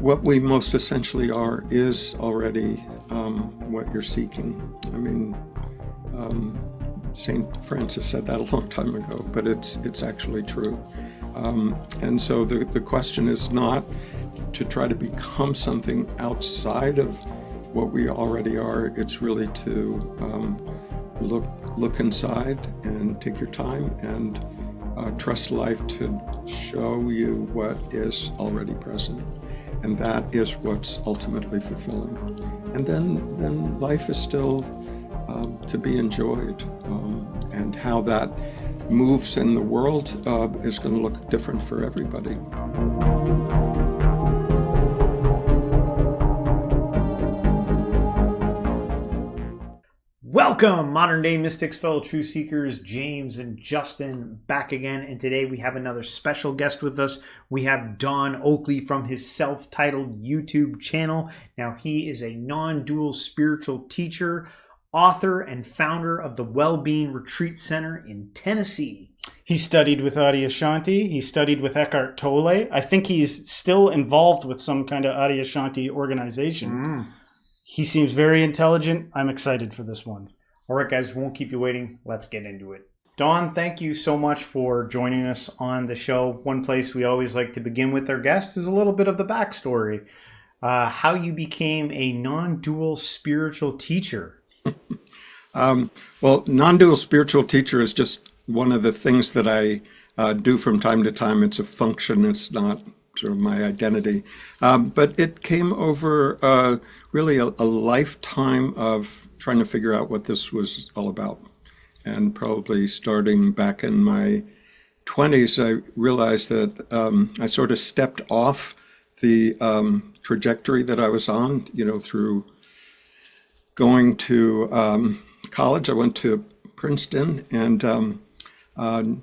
What we most essentially are is already what you're seeking. I mean, St. Francis said that a long time ago, but it's actually true. And so the question is not to try to become something outside of what we already are. It's really to look inside and take your time and trust life to show you what is already present. And that is what's ultimately fulfilling. And then life is still to be enjoyed. And how that moves in the world is going to look different for everybody. Welcome, modern day mystics, fellow truth seekers, James and Justin back again. And today we have another special guest with us. We have Don Oakley from his self-titled YouTube channel. Now, he is a non-dual spiritual teacher, author, and founder of the Wellbeing Retreat Center in Tennessee. He studied with Adyashanti. He studied with Eckhart Tolle. I think he's still involved with some kind of Adyashanti organization. He seems very intelligent. I'm excited for this one. All right, guys, we won't keep you waiting. Let's get into it. Don, thank you so much for joining us on the show. One place we always like to begin with our guests is a little bit of the backstory. How you became a non-dual spiritual teacher. Well, non-dual spiritual teacher is just one of the things that I do from time to time. It's a function. It's not sort of my identity. But it came over really a lifetime of trying to figure out what this was all about. And probably starting back in my 20s, I realized that I sort of stepped off the trajectory that I was on, through going to college. I went to Princeton and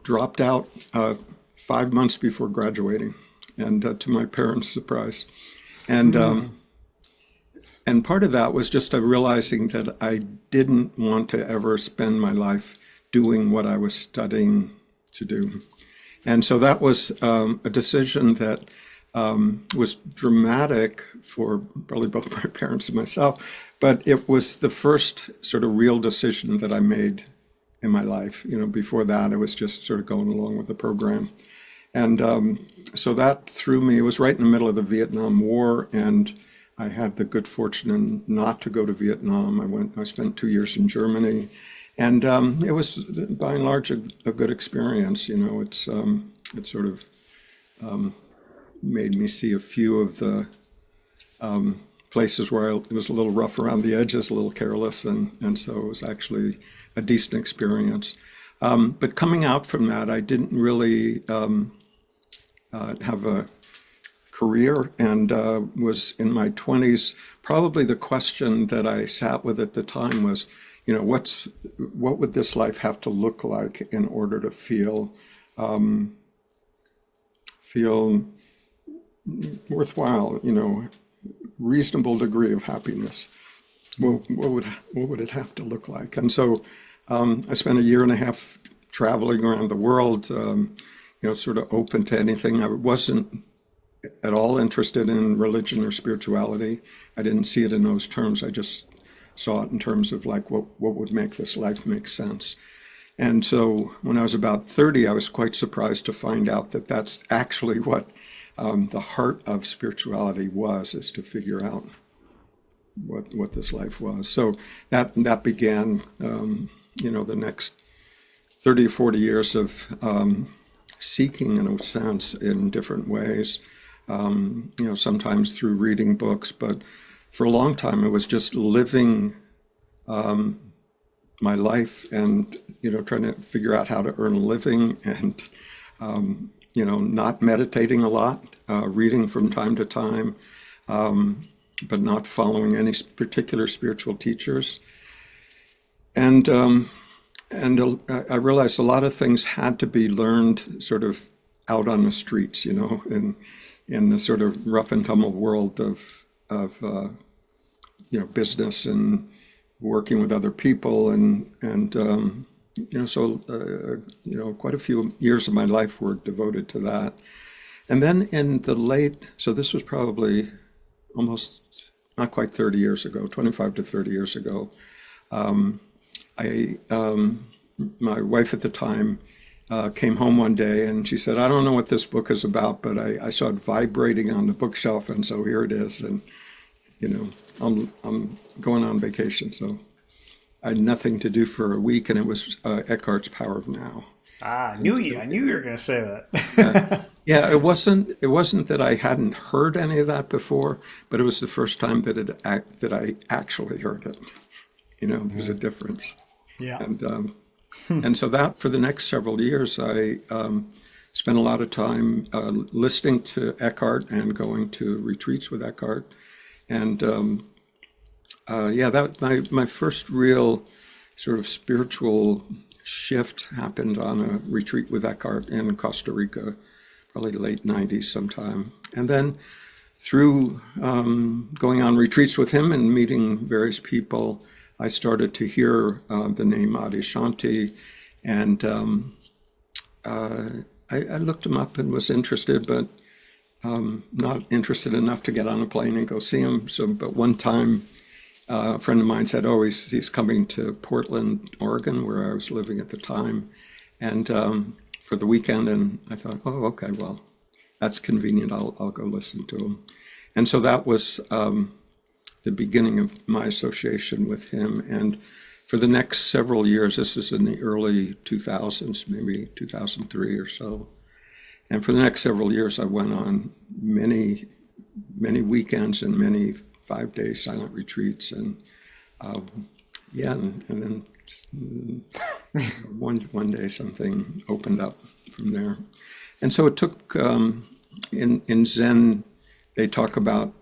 dropped out 5 months before graduating, and to my parents' surprise. And part of that was just realizing that I didn't want to ever spend my life doing what I was studying to do. And so that was a decision that was dramatic for probably both my parents and myself, but it was the first sort of real decision that I made in my life. Before that, I was just sort of going along with the program. And so that threw me. It was right in the middle of the Vietnam War, and I had the good fortune not to go to Vietnam. I spent 2 years in Germany, and it was by and large a good experience. It sort of made me see a few of the places where it was a little rough around the edges, a little careless, and so it was actually a decent experience. But coming out from that, I didn't really have a career, and was in my 20s. Probably the question that I sat with at the time was, what would this life have to look like in order to feel worthwhile, reasonable degree of happiness. What would it have to look like? And so I spent a year and a half traveling around the world, sort of open to anything. I wasn't at all interested in religion or spirituality. I didn't see it in those terms. I just saw it in terms of like what would make this life make sense. And so when I was about 30, I was quite surprised to find out that that's actually what the heart of spirituality was, is to figure out what this life was. So that began, the next 30 or 40 years of seeking, in a sense, in different ways. Sometimes through reading books, but for a long time it was just living my life and, trying to figure out how to earn a living and, not meditating a lot, reading from time to time, but not following any particular spiritual teachers. And I realized a lot of things had to be learned sort of out on the streets, in the sort of rough and tumble world of business and working with other people, and quite a few years of my life were devoted to that. And then in the so this was probably almost not quite 30 years ago, 25 to 30 years ago. My wife at the time came home one day and she said, I don't know what this book is about, but I saw it vibrating on the bookshelf, and so here it is. And, I'm going on vacation, so I had nothing to do for a week, and it was Eckhart's Power of Now. I knew you were going to say that. Yeah, it wasn't that I hadn't heard any of that before, but it was the first time that I actually heard it. There's a difference. Yeah. And so that for the next several years, I spent a lot of time listening to Eckhart and going to retreats with Eckhart. And that my first real sort of spiritual shift happened on a retreat with Eckhart in Costa Rica, probably late 90s sometime. And then through going on retreats with him and meeting various people, I started to hear the name Adyashanti, and I looked him up and was interested, but not interested enough to get on a plane and go see him. But one time, a friend of mine said, "Oh, he's coming to Portland, Oregon, where I was living at the time, and for the weekend." And I thought, "Oh, okay, well, that's convenient. I'll go listen to him." And so that was the beginning of my association with him. And for the next several years, this is in the early 2000s, maybe 2003 or so. And for the next several years, I went on many weekends and many 5-day silent retreats. And and then one day something opened up from there. And so it took, in Zen, they talk about,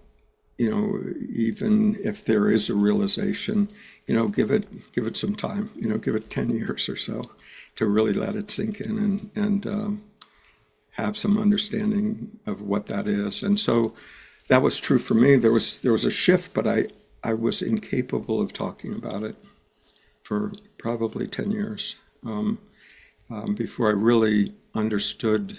even if there is a realization, give it some time, give it 10 years or so to really let it sink in and have some understanding of what that is. And so that was true for me. There was a shift, but I was incapable of talking about it for probably 10 years before I really understood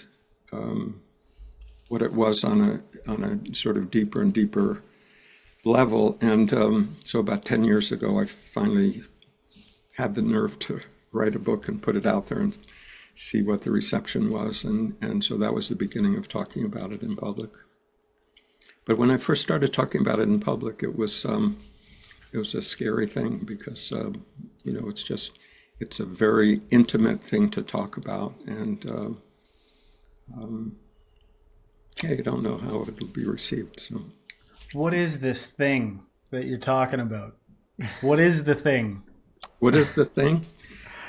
what it was on a sort of deeper and deeper level. And so about 10 years ago, I finally had the nerve to write a book and put it out there and see what the reception was. And so that was the beginning of talking about it in public. But when I first started talking about it in public, it was a scary thing because, it's a very intimate thing to talk about. And you don't know how it'll be received. So, what is this thing that you're talking about? What is the thing? What is the thing?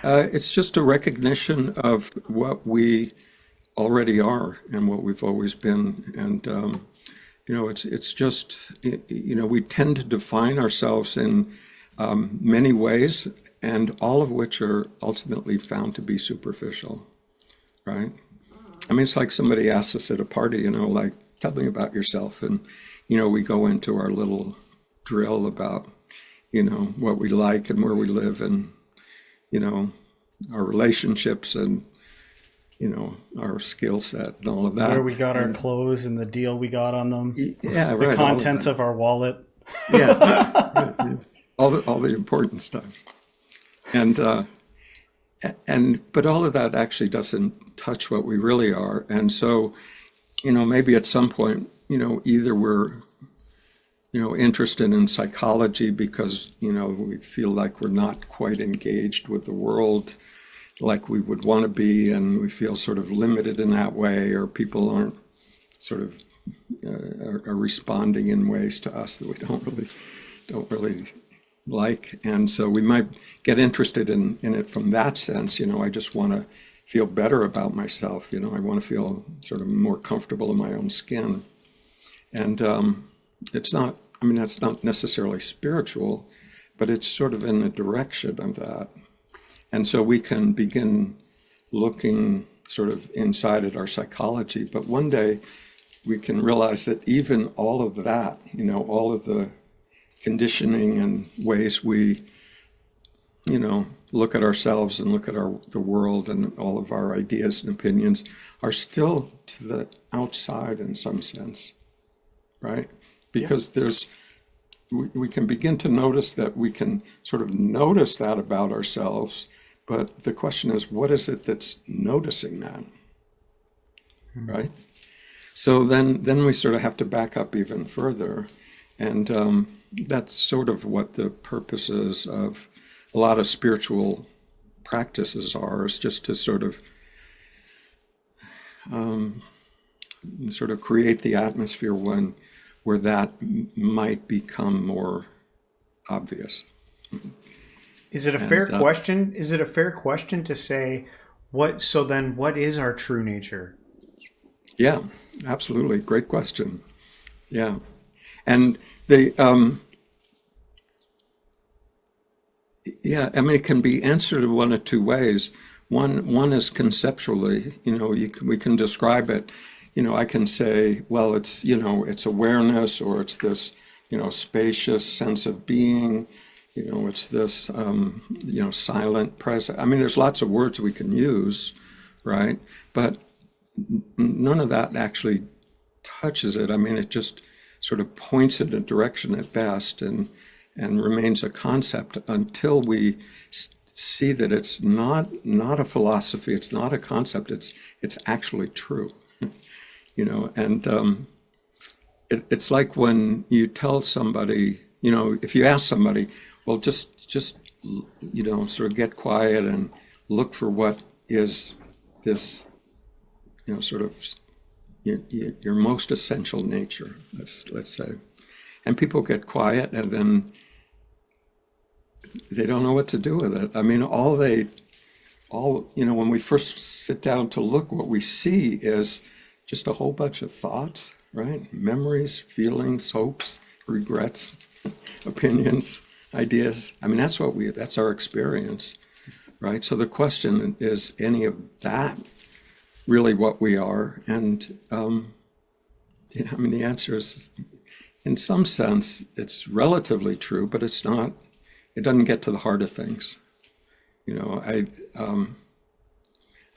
It's just a recognition of what we already are and what we've always been. And, it's just, we tend to define ourselves in many ways, and all of which are ultimately found to be superficial, right? I mean, it's like somebody asks us at a party, like, tell me about yourself. And, we go into our little drill about, what we like and where we live and, our relationships and, our skill set and all of that. Where we got our clothes and the deal we got on them. Yeah, the right. contents of our wallet. Yeah. all the important stuff. But all of that actually doesn't touch what we really are. And so, maybe at some point, either we're, interested in psychology because, we feel like we're not quite engaged with the world like we would want to be, and we feel sort of limited in that way, or people aren't sort of are responding in ways to us that we don't really like. And so we might get interested in it from that sense. I just want to feel better about myself. I want to feel sort of more comfortable in my own skin. And that's not necessarily spiritual, but it's sort of in the direction of that. And so we can begin looking sort of inside at our psychology. But one day we can realize that even all of that, all of the conditioning and ways we, look at ourselves and look at the world and all of our ideas and opinions are still to the outside in some sense, right? because we can begin to notice that we can sort of notice that about ourselves, but the question is, what is it that's noticing that, right? So then we sort of have to back up even further, and that's sort of what the purposes of a lot of spiritual practices are, is just to sort of create the atmosphere where that might become more obvious. Is it a fair question? Is it a fair question to say, what is our true nature? Yeah, absolutely. Great question. Yeah. And it can be answered in one of two ways. One is conceptually, we can describe it. I can say, well, it's awareness, or it's this, spacious sense of being, it's this, silent present. I mean, there's lots of words we can use, right? But none of that actually touches it. I mean, it just sort of points in a direction at best, and remains a concept until we see that it's not a philosophy, it's not a concept, it's actually true. And it's like when you tell somebody, if you ask somebody, well, just sort of get quiet and look for what is this, sort of your most essential nature, let's say. And people get quiet, and then they don't know what to do with it. I mean, when we first sit down to look, what we see is just a whole bunch of thoughts, right? Memories, feelings, hopes, regrets, opinions, ideas. I mean, that's our experience, right? So the question is, any of that really what we are? And the answer is, in some sense, it's relatively true, but it's not. It doesn't get to the heart of things. I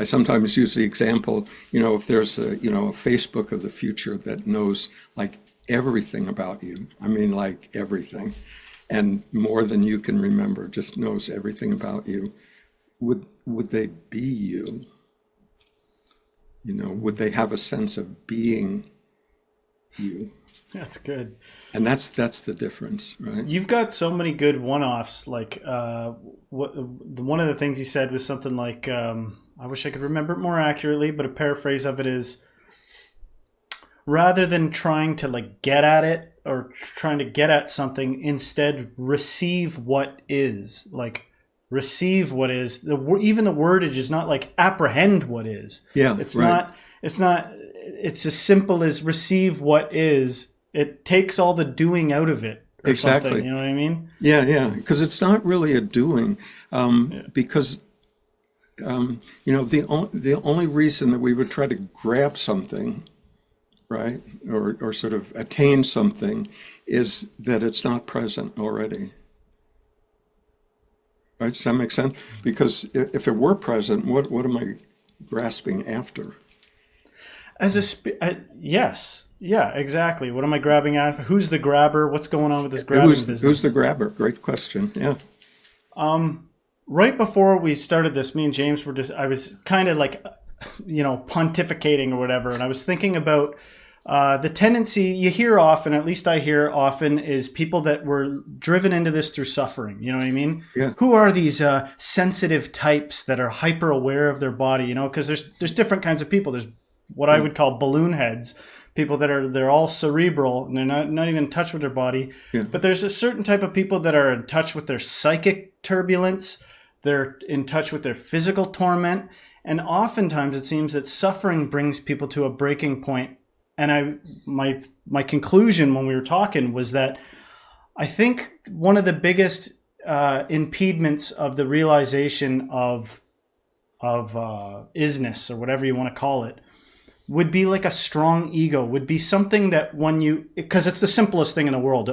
sometimes use the example, if there's a Facebook of the future that knows like everything about you, I mean, like everything, and more than you can remember, just knows everything about you, would they be you? Would they have a sense of being you? That's good. And that's the difference, right? You've got so many good one-offs. Like one of the things you said was something like, I wish I could remember it more accurately, but a paraphrase of it is, rather than trying to like get at it or trying to get at something, instead receive what is. Like receive what is. Even the wordage is not like apprehend what is. Yeah, it's right. not. It's as simple as receive what is. It takes all the doing out of it. Or Exactly. Something, you know what I mean? Yeah. Because it's not really a doing. Because the only reason that we would try to grab something, right, or sort of attain something, is that it's not present already. Right? Does that make sense? Because if it were present, what am I grasping after? Yes. Yeah, exactly. What am I grabbing after? Who's the grabber? What's going on with this grabbing business? Who's the grabber? Great question. Yeah. Right before we started this, me and James I was kind of like, pontificating or whatever. And I was thinking about the tendency you hear often, at least I hear often, is people that were driven into this through suffering. You know what I mean? Yeah. Who are these sensitive types that are hyper aware of their body? Because there's different kinds of people. There's what I would call balloon heads. People they're all cerebral and they're not even in touch with their body. Yeah. But there's a certain type of people that are in touch with their psychic turbulence. They're in touch with their physical torment. And oftentimes it seems that suffering brings people to a breaking point. And my conclusion when we were talking was that I think one of the biggest impediments of the realization of isness, or whatever you want to call it, would be like a strong ego, would be something that because it's the simplest thing in the world.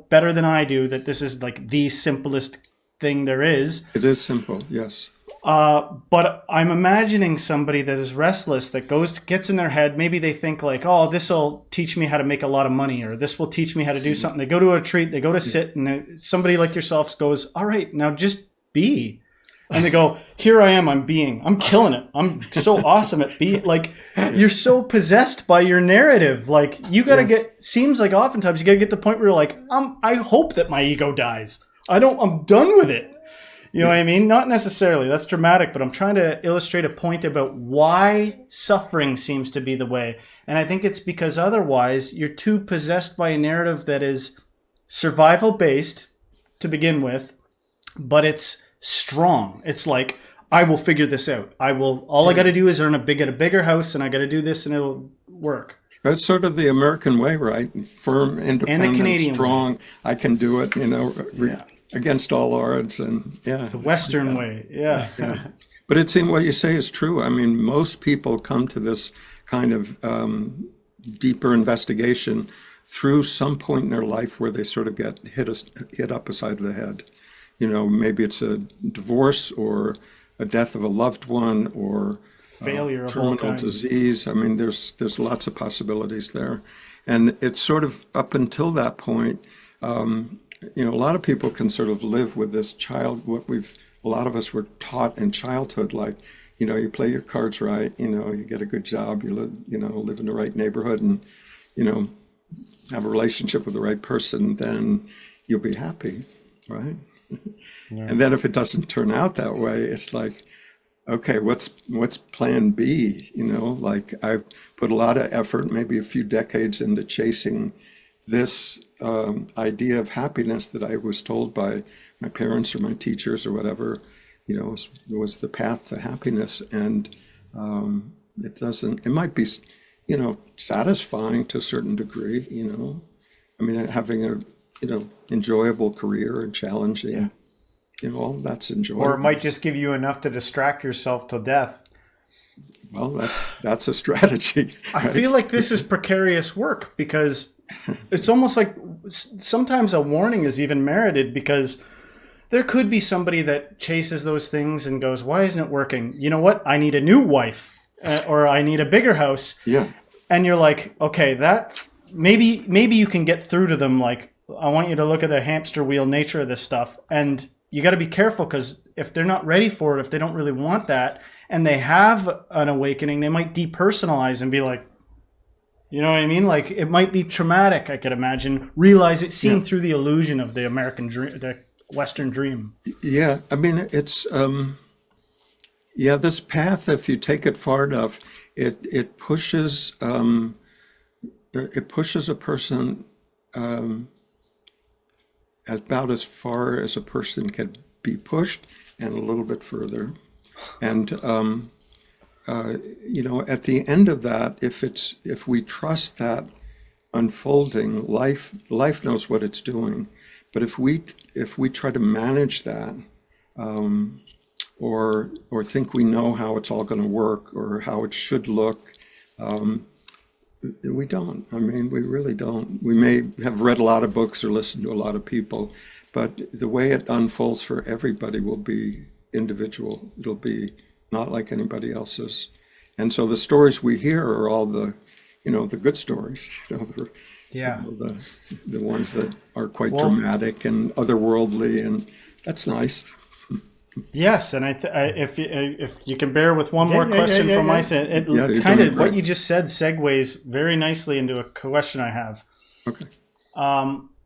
Better than I do that this is like the simplest thing there is. It is simple, yes. But I'm imagining somebody that is restless, that gets in their head. Maybe they think like, oh, this will teach me how to make a lot of money, or this will teach me how to do something. They go to a retreat, they go to sit, and somebody like yourself goes, all right, now just be. And they go, here I am, I'm being. I'm killing it. I'm so awesome at being. Like, you're so possessed by your narrative. Like, you got to seems like oftentimes you got to get to the point where you're like, I hope that my ego dies. I'm done with it. You know what I mean? Not necessarily. That's dramatic, but I'm trying to illustrate a point about why suffering seems to be the way. And I think it's because otherwise you're too possessed by a narrative that is survival based to begin with, but it's strong. It's like, I will figure this out. I got to do is get a bigger house, and I got to do this, and it'll work. That's sort of the American way, right? Firm, independent, Canadian strong. way. I can do it, against all odds, and the Western way. Yeah. But it seems what you say is true. I mean, most people come to this kind of deeper investigation through some point in their life where they sort of get hit up beside the head. Maybe it's a divorce or a death of a loved one or failure of all terminal kinds. disease. I mean, there's lots of possibilities there, and it's sort of up until that point. A lot of people can sort of live with this a lot of us were taught in childhood, like, you play your cards right, you get a good job, you live in the right neighborhood, and, have a relationship with the right person, then you'll be happy, right? Yeah. And then if it doesn't turn out that way, it's like, okay, what's plan B? Like, I've put a lot of effort, maybe a few decades, into chasing this idea of happiness that I was told by my parents or my teachers or whatever, was the path to happiness. And it might be, satisfying to a certain degree, I mean, having a, enjoyable career and challenging, all that's enjoyable. Or it might just give you enough to distract yourself till death. Well, that's a strategy. I feel like this is precarious work, because it's almost like sometimes a warning is even merited, because there could be somebody that chases those things and goes, why isn't it working? You know what? I need a new wife, or I need a bigger house. Yeah. And you're like, okay, that's maybe you can get through to them. Like, I want you to look at the hamster wheel nature of this stuff. And you got to be careful, because if they're not ready for it, if they don't really want that, and they have an awakening, they might depersonalize and be like, you know what I mean? Like, it might be traumatic, I could imagine. Realize it's seen through the illusion of the American dream, the Western dream. Yeah, I mean, it's, this path, if you take it far enough, it pushes a person about as far as a person can be pushed, and a little bit further. And at the end of that, if we trust that unfolding, life knows what it's doing. But if we try to manage that, or think we know how it's all going to work or how it should look, we don't. I mean, we really don't. We may have read a lot of books or listened to a lot of people, but the way it unfolds for everybody will be individual. It'll be not like anybody else's. And so the stories we hear are all the good stories, the ones that are quite dramatic and otherworldly, and that's nice. Yes, and if you can bear with one more question from my side, it kind of what you just said segues very nicely into a question I have. Okay.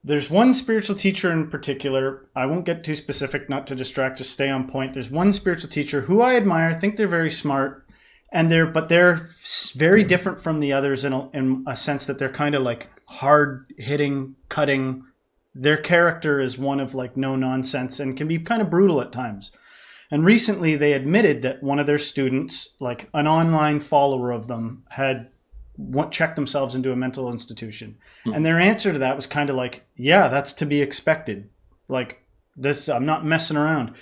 There's one spiritual teacher in particular. I won't get too specific, not to distract, just stay on point. There's one spiritual teacher who I admire. I think they're very smart, and they're very different from the others in a sense that they're kind of like hard hitting, cutting. Their character is one of like no nonsense and can be kind of brutal at times. And recently they admitted that one of their students, like an online follower of them, had checked themselves into a mental institution. And their answer to that was kind of like, yeah, that's to be expected. Like, this, I'm not messing around.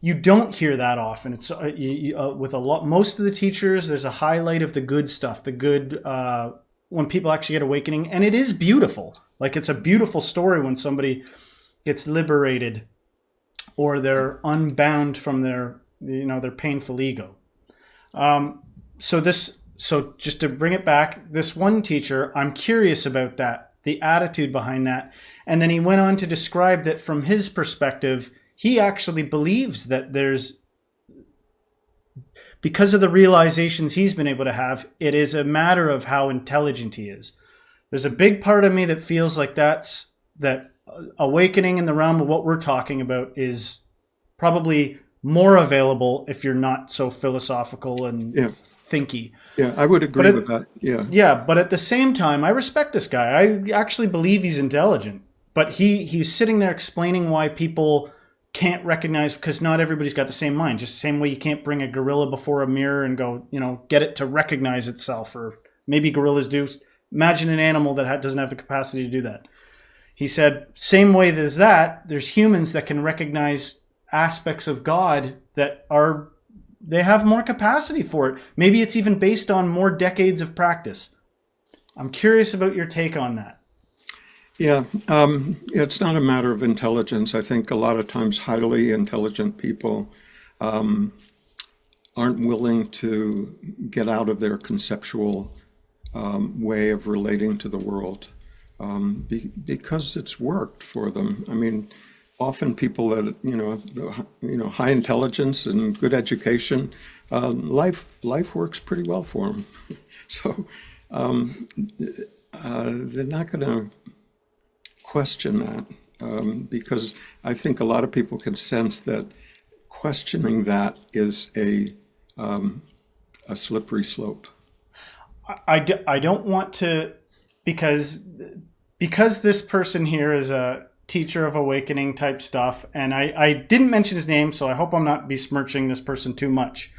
You don't hear that often. It's with most of the teachers, there's a highlight of the good stuff, the good, when people actually get awakening. And it is beautiful. Like, it's a beautiful story when somebody gets liberated, or they're unbound from their their painful ego. So just to bring it back, this one teacher, I'm curious about that, the attitude behind that. And then he went on to describe that from his perspective, he actually believes that because of the realizations he's been able to have, it is a matter of how intelligent he is. There's a big part of me that feels like that awakening in the realm of what we're talking about is probably more available if you're not so philosophical and thinky. Yeah, I would agree with that. Yeah. Yeah, but at the same time, I respect this guy. I actually believe he's intelligent. But he's sitting there explaining why people can't recognize, because not everybody's got the same mind. Just the same way you can't bring a gorilla before a mirror and go, get it to recognize itself. Or maybe gorillas do. Imagine an animal that doesn't have the capacity to do that. He said, same way as that, there's humans that can recognize aspects of God they have more capacity for it. Maybe it's even based on more decades of practice. I'm curious about your take on that. Yeah, it's not a matter of intelligence. I think a lot of times highly intelligent people aren't willing to get out of their conceptual way of relating to the world because it's worked for them. I mean, often people that high intelligence and good education, life works pretty well for them. So they're not going to question that because I think a lot of people can sense that questioning that is a slippery slope. I don't want to, because this person here is a teacher of awakening type stuff, and I didn't mention his name, so I hope I'm not besmirching this person too much.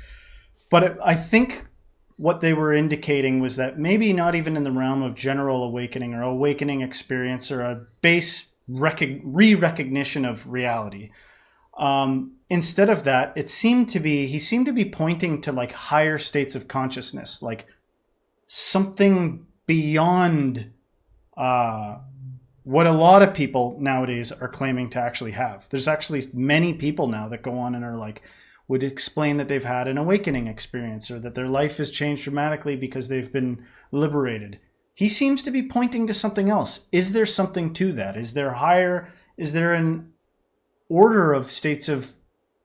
But I think what they were indicating was that maybe not even in the realm of general awakening or awakening experience or a base re-recognition of reality. Instead of that, he seemed to be pointing to like higher states of consciousness, like something beyond what a lot of people nowadays are claiming to actually have. There's actually many people now that go on and are like, would explain that they've had an awakening experience or that their life has changed dramatically because they've been liberated. He seems to be pointing to something else. Is there something to that? Is there an order of states of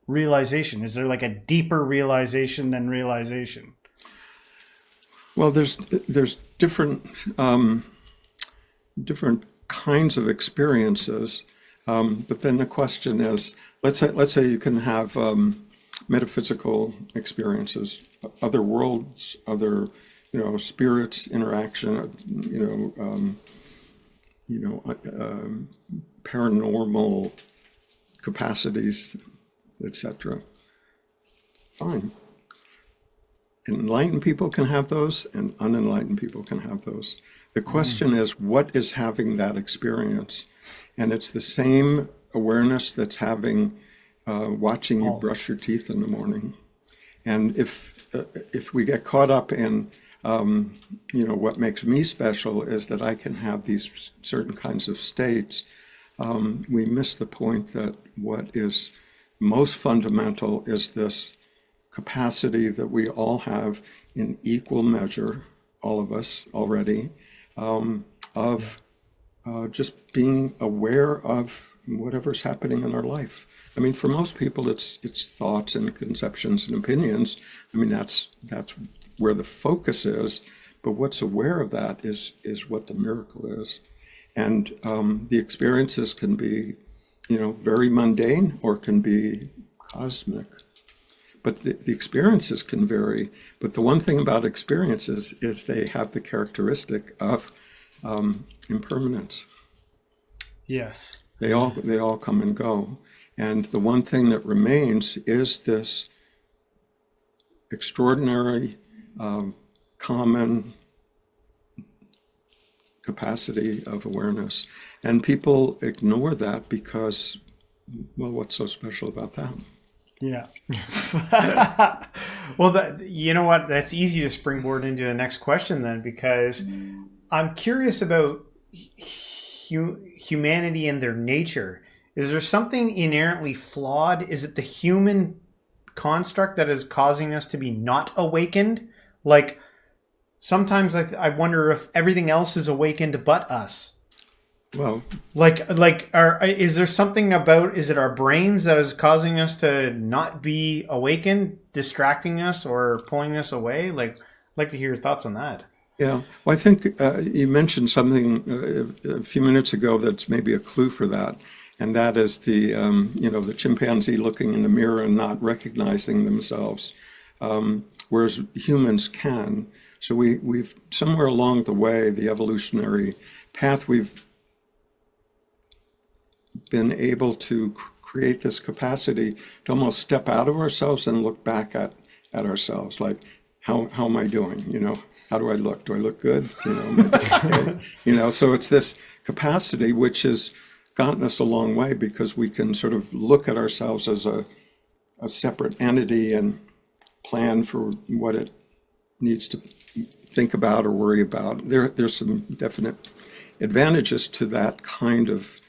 realization? Is there like a deeper realization than realization? Well, there's different kinds of experiences, but then the question is, let's say you can have metaphysical experiences, other worlds, other spirits, interaction, paranormal capacities, etc. Fine. Enlightened people can have those, and unenlightened people can have those. The question is, what is having that experience? And it's the same awareness that's watching you brush your teeth in the morning. And if we get caught up in, what makes me special is that I can have these certain kinds of states, we miss the point that what is most fundamental is this capacity that we all have in equal measure, all of us already, of just being aware of whatever's happening in our life. I mean, for most people, it's thoughts and conceptions and opinions. I mean, that's where the focus is. But what's aware of that is what the miracle is. And the experiences can be, very mundane or can be cosmic. But the experiences can vary. But the one thing about experiences is they have the characteristic of impermanence. Yes. They all come and go. And the one thing that remains is this extraordinary, common capacity of awareness. And people ignore that because, well, what's so special about that? Yeah. Well, you know what? That's easy to springboard into the next question then, because I'm curious about humanity and their nature. Is there something inherently flawed? Is it the human construct that is causing us to be not awakened? Like, sometimes I wonder if everything else is awakened but us. Well, is there something about, is it our brains that is causing us to not be awakened, distracting us or pulling us away? Like, I'd like to hear your thoughts on that. yeah. Well, I think you mentioned something a few minutes ago that's maybe a clue for that, and that is the chimpanzee looking in the mirror and not recognizing themselves, whereas humans can. So we've somewhere along the way, the evolutionary path, we've been able to create this capacity to almost step out of ourselves and look back at ourselves, like, how am I doing? How do I look? Do I look good? Okay? So it's this capacity which has gotten us a long way, because we can sort of look at ourselves as a separate entity and plan for what it needs to think about or worry about. There's some definite advantages to that kind of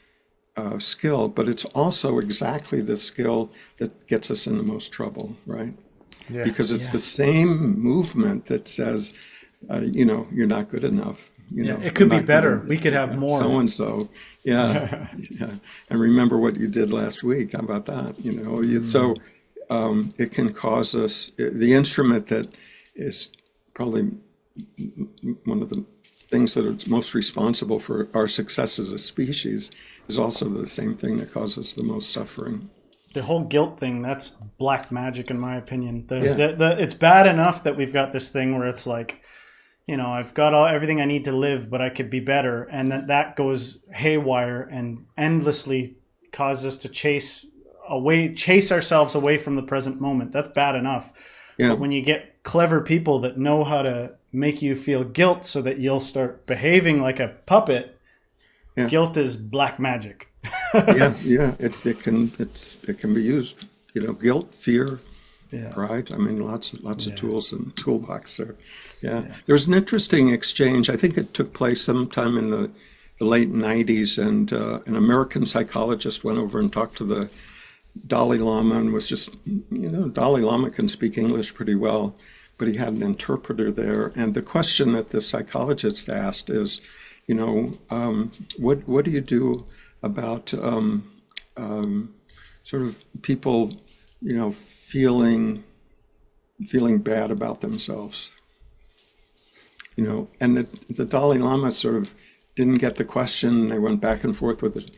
skill, but it's also exactly the skill that gets us in the most trouble, right? Yeah. Because it's the same movement that says, you're not good enough. It could be better. We could have more. So and so, yeah. And remember what you did last week. How about that? So it can cause us. The instrument that is probably one of the things that are most responsible for our success as a species is also the same thing that causes the most suffering. The whole guilt thing, that's black magic in my opinion. It's bad enough that we've got this thing where it's like, I've got everything I need to live, but I could be better. And that goes haywire and endlessly causes us to chase ourselves away from the present moment. That's bad enough. Yeah. But when you get clever people that know how to make you feel guilt so that you'll start behaving like a puppet, guilt is black magic. yeah. It can be used. Guilt, fear, pride. I mean, lots of tools in the toolbox there. Yeah. There was an interesting exchange. I think it took place sometime in the late 90s, and an American psychologist went over and talked to the Dalai Lama and was just, Dalai Lama can speak English pretty well, but he had an interpreter there. And the question that the psychologist asked is, what do you do about sort of people, feeling bad about themselves? And the Dalai Lama sort of didn't get the question. They went back and forth with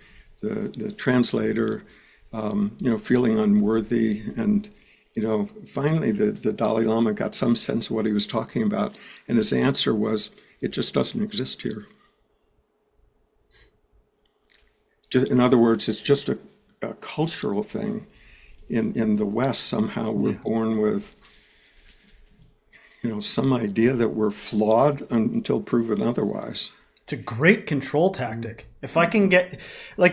the translator, feeling unworthy. And, finally the Dalai Lama got some sense of what he was talking about. And his answer was, it just doesn't exist here. In other words, it's just a cultural thing. In the West, somehow we're born with, some idea that we're flawed until proven otherwise. It's a great control tactic. If I can get,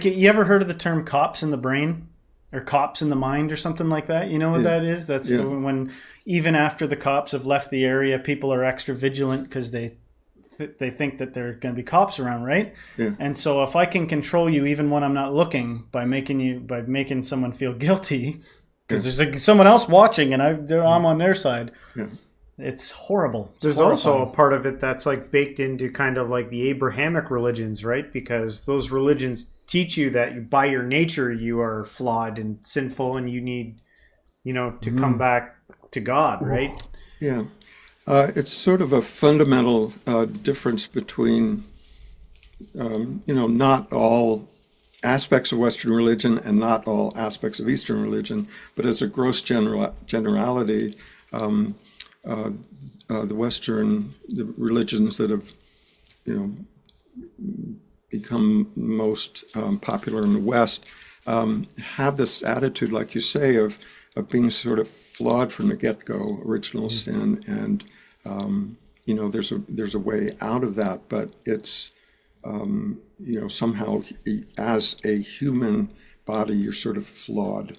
you ever heard of the term cops in the brain or cops in the mind or something like that? You know what that is? That's when even after the cops have left the area, people are extra vigilant because they think that there are going to be cops around, right? Yeah. And so if I can control you even when I'm not looking by making someone feel guilty because there's someone else watching and I'm on their side. Yeah. It's horrible. There's also a part of it that's baked into kind of like the Abrahamic religions, right? Because those religions teach you that by your nature you are flawed and sinful and you need, to come back to God, right? Yeah. It's sort of a fundamental difference between, not all aspects of Western religion and not all aspects of Eastern religion, but as a gross generality, the religions that have, become most popular in the West have this attitude, like you say, of being sort of flawed from the get-go, original sin, and there's a way out of that, but it's somehow as a human body you're sort of flawed,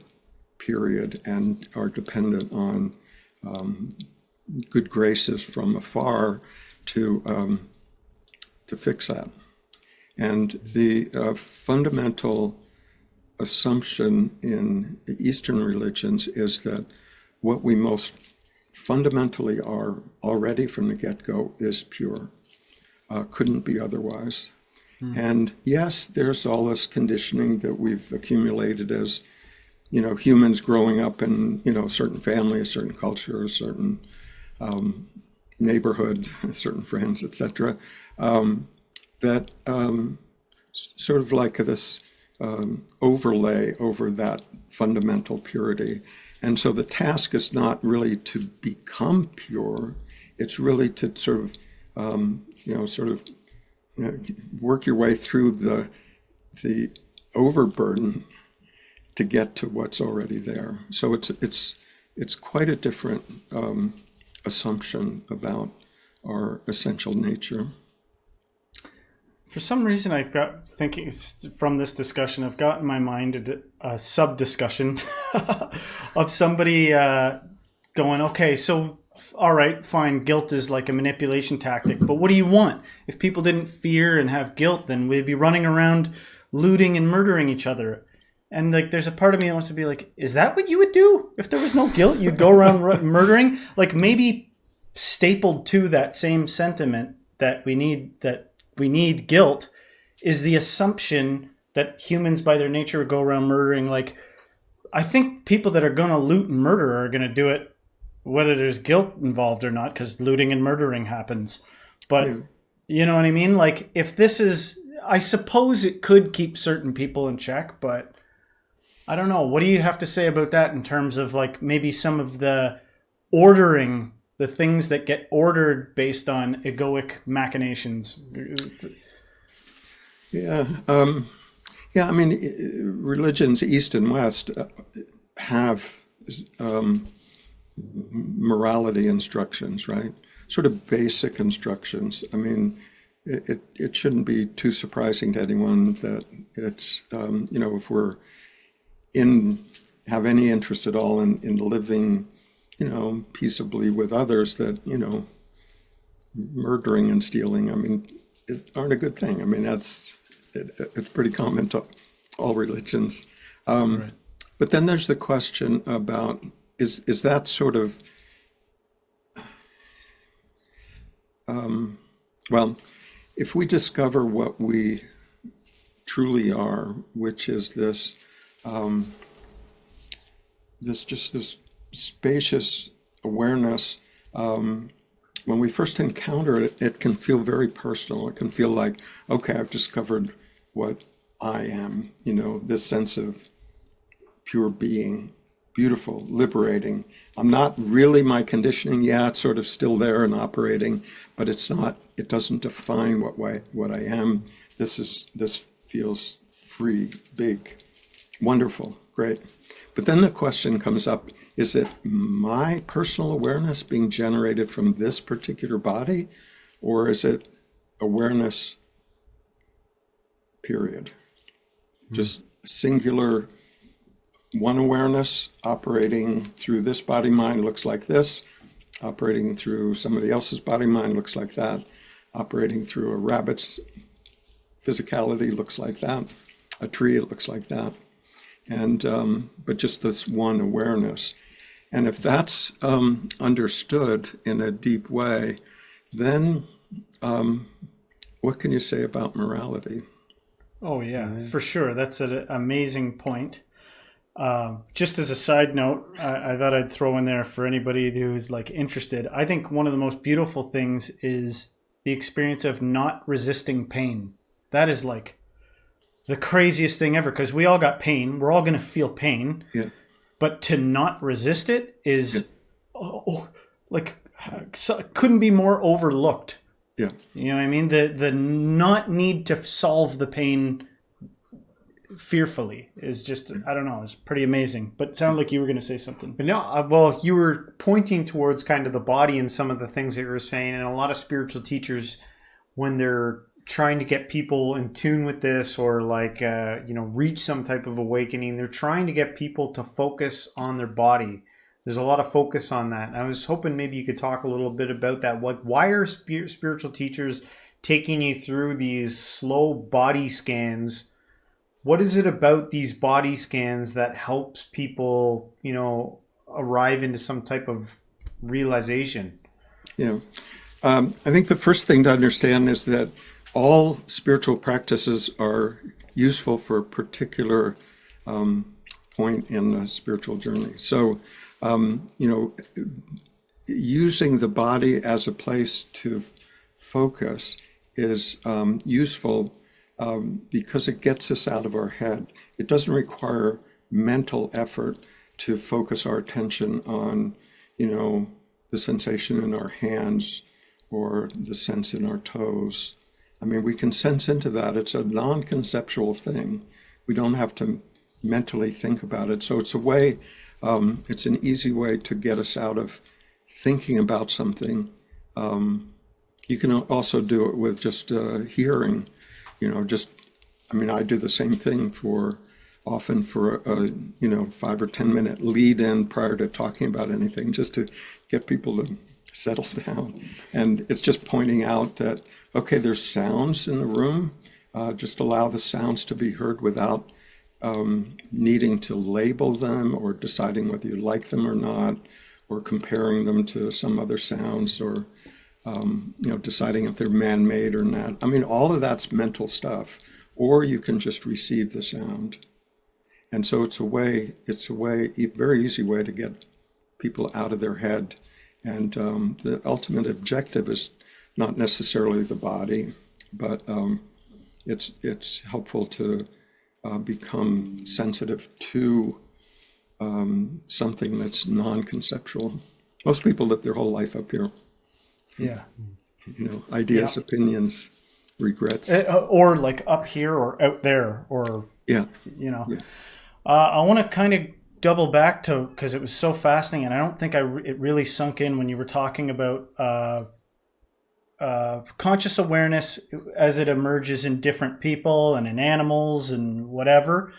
period, and are dependent on good graces from afar to fix that. And the fundamental assumption in the Eastern religions is that what we most fundamentally are already from the get-go is pure. Couldn't be otherwise. And yes, there's all this conditioning that we've accumulated as, humans growing up in, a certain family, a certain culture, a certain neighborhood, certain friends, etc. That sort of like this overlay over that fundamental purity. And so the task is not really to become pure, it's really to sort of, work your way through the overburden to get to what's already there. So it's quite a different assumption about our essential nature. For some reason, I've got thinking from this discussion, I've got in my mind a sub-discussion of somebody going, okay, so all right, fine, guilt is like a manipulation tactic, but what do you want? If people didn't fear and have guilt, then we'd be running around looting and murdering each other. And like, there's a part of me that wants to be like, is that what you would do if there was no guilt? You'd go around murdering? Like, maybe stapled to that same sentiment that we need guilt is the assumption that humans by their nature go around murdering. Like, I think people that are going to loot and murder are going to do it whether there's guilt involved or not, because looting and murdering happens. But you know what I mean? Like, if this is, I suppose it could keep certain people in check, but I don't know. What do you have to say about that in terms of like maybe some of the ordering, the things that get ordered based on egoic machinations? Yeah. I mean, religions, East and West, have morality instructions, right? Sort of basic instructions. I mean, it shouldn't be too surprising to anyone that it's, if we're have any interest at all in living, peaceably with others, that, murdering and stealing, I mean, aren't a good thing. I mean, it's pretty common to all religions. Right. But then there's the question about, is that sort of, if we discover what we truly are, which is this spacious awareness, when we first encounter it, it can feel very personal. It can feel like, okay, I've discovered what I am, this sense of pure being. Beautiful, liberating. I'm not really my conditioning. Yeah, it's sort of still there and operating, but it's not, it doesn't define what I am. This feels free, big, wonderful, great. But then the question comes up, is it my personal awareness being generated from this particular body, or is it awareness, period? Just singular one awareness operating through this body mind looks like this, operating through somebody else's body mind looks like that, operating through a rabbit's physicality looks like that, a tree it looks like that, and but just this one awareness. And if that's understood in a deep way, then what can you say about morality? Oh yeah, for sure. That's an amazing point. Just as a side note, I thought I'd throw in there for anybody who's like interested. I think one of the most beautiful things is the experience of not resisting pain. That is like the craziest thing ever, because we all got pain. We're all going to feel pain. Yeah. But to not resist it is couldn't be more overlooked. Yeah. You know what I mean? The not need to solve the pain fearfully is just, I don't know, it's pretty amazing. But it sounded like you were going to say something. But no, well, you were pointing towards kind of the body and some of the things that you were saying, and a lot of spiritual teachers, when they're trying to get people in tune with this or like, reach some type of awakening, they're trying to get people to focus on their body. There's a lot of focus on that. And I was hoping maybe you could talk a little bit about that. Why are spiritual teachers taking you through these slow body scans? What is it about these body scans that helps people, arrive into some type of realization? Yeah. I think the first thing to understand is that all spiritual practices are useful for a particular point in the spiritual journey. So, using the body as a place to focus is useful because it gets us out of our head. It doesn't require mental effort to focus our attention on, the sensation in our hands or the sense in our toes. I mean, we can sense into that. It's a non-conceptual thing. We don't have to mentally think about it. So it's a way, it's an easy way to get us out of thinking about something. You can also do it with just hearing, I do the same thing often for a 5 or 10 minute lead in prior to talking about anything, just to get people to settle down. And it's just pointing out that, okay, there's sounds in the room. Just allow the sounds to be heard without needing to label them or deciding whether you like them or not, or comparing them to some other sounds, or deciding if they're man-made or not. I mean, all of that's mental stuff. Or you can just receive the sound. And so it's a very easy way to get people out of their head. And the ultimate objective is not necessarily the body, but it's helpful to become sensitive to something that's non-conceptual. Most people live their whole life up here. Yeah. Ideas, opinions, regrets. Or like up here or out there, or, Yeah. Yeah. I want to kind of double back to, because it was so fascinating, and I don't think it really sunk in when you were talking about conscious awareness as it emerges in different people and in animals and whatever.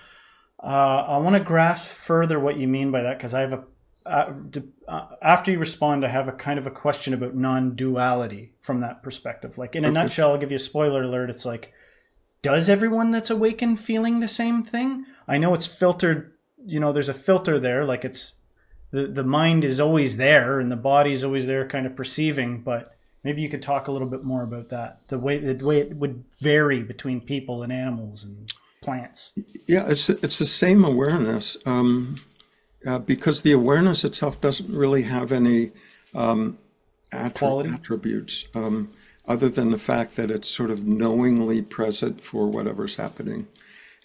I want to grasp further what you mean by that, because I have after you respond, I have a kind of a question about non-duality from that perspective. Like in a nutshell, I'll give you a spoiler alert. It's like, does everyone that's awakened feeling the same thing? I know it's filtered, there's a filter there. Like it's the mind is always there and the body is always there kind of perceiving, but maybe you could talk a little bit more about that. The way it would vary between people and animals and plants. Yeah, it's the same awareness. Because the awareness itself doesn't really have any attributes other than the fact that it's sort of knowingly present for whatever's happening.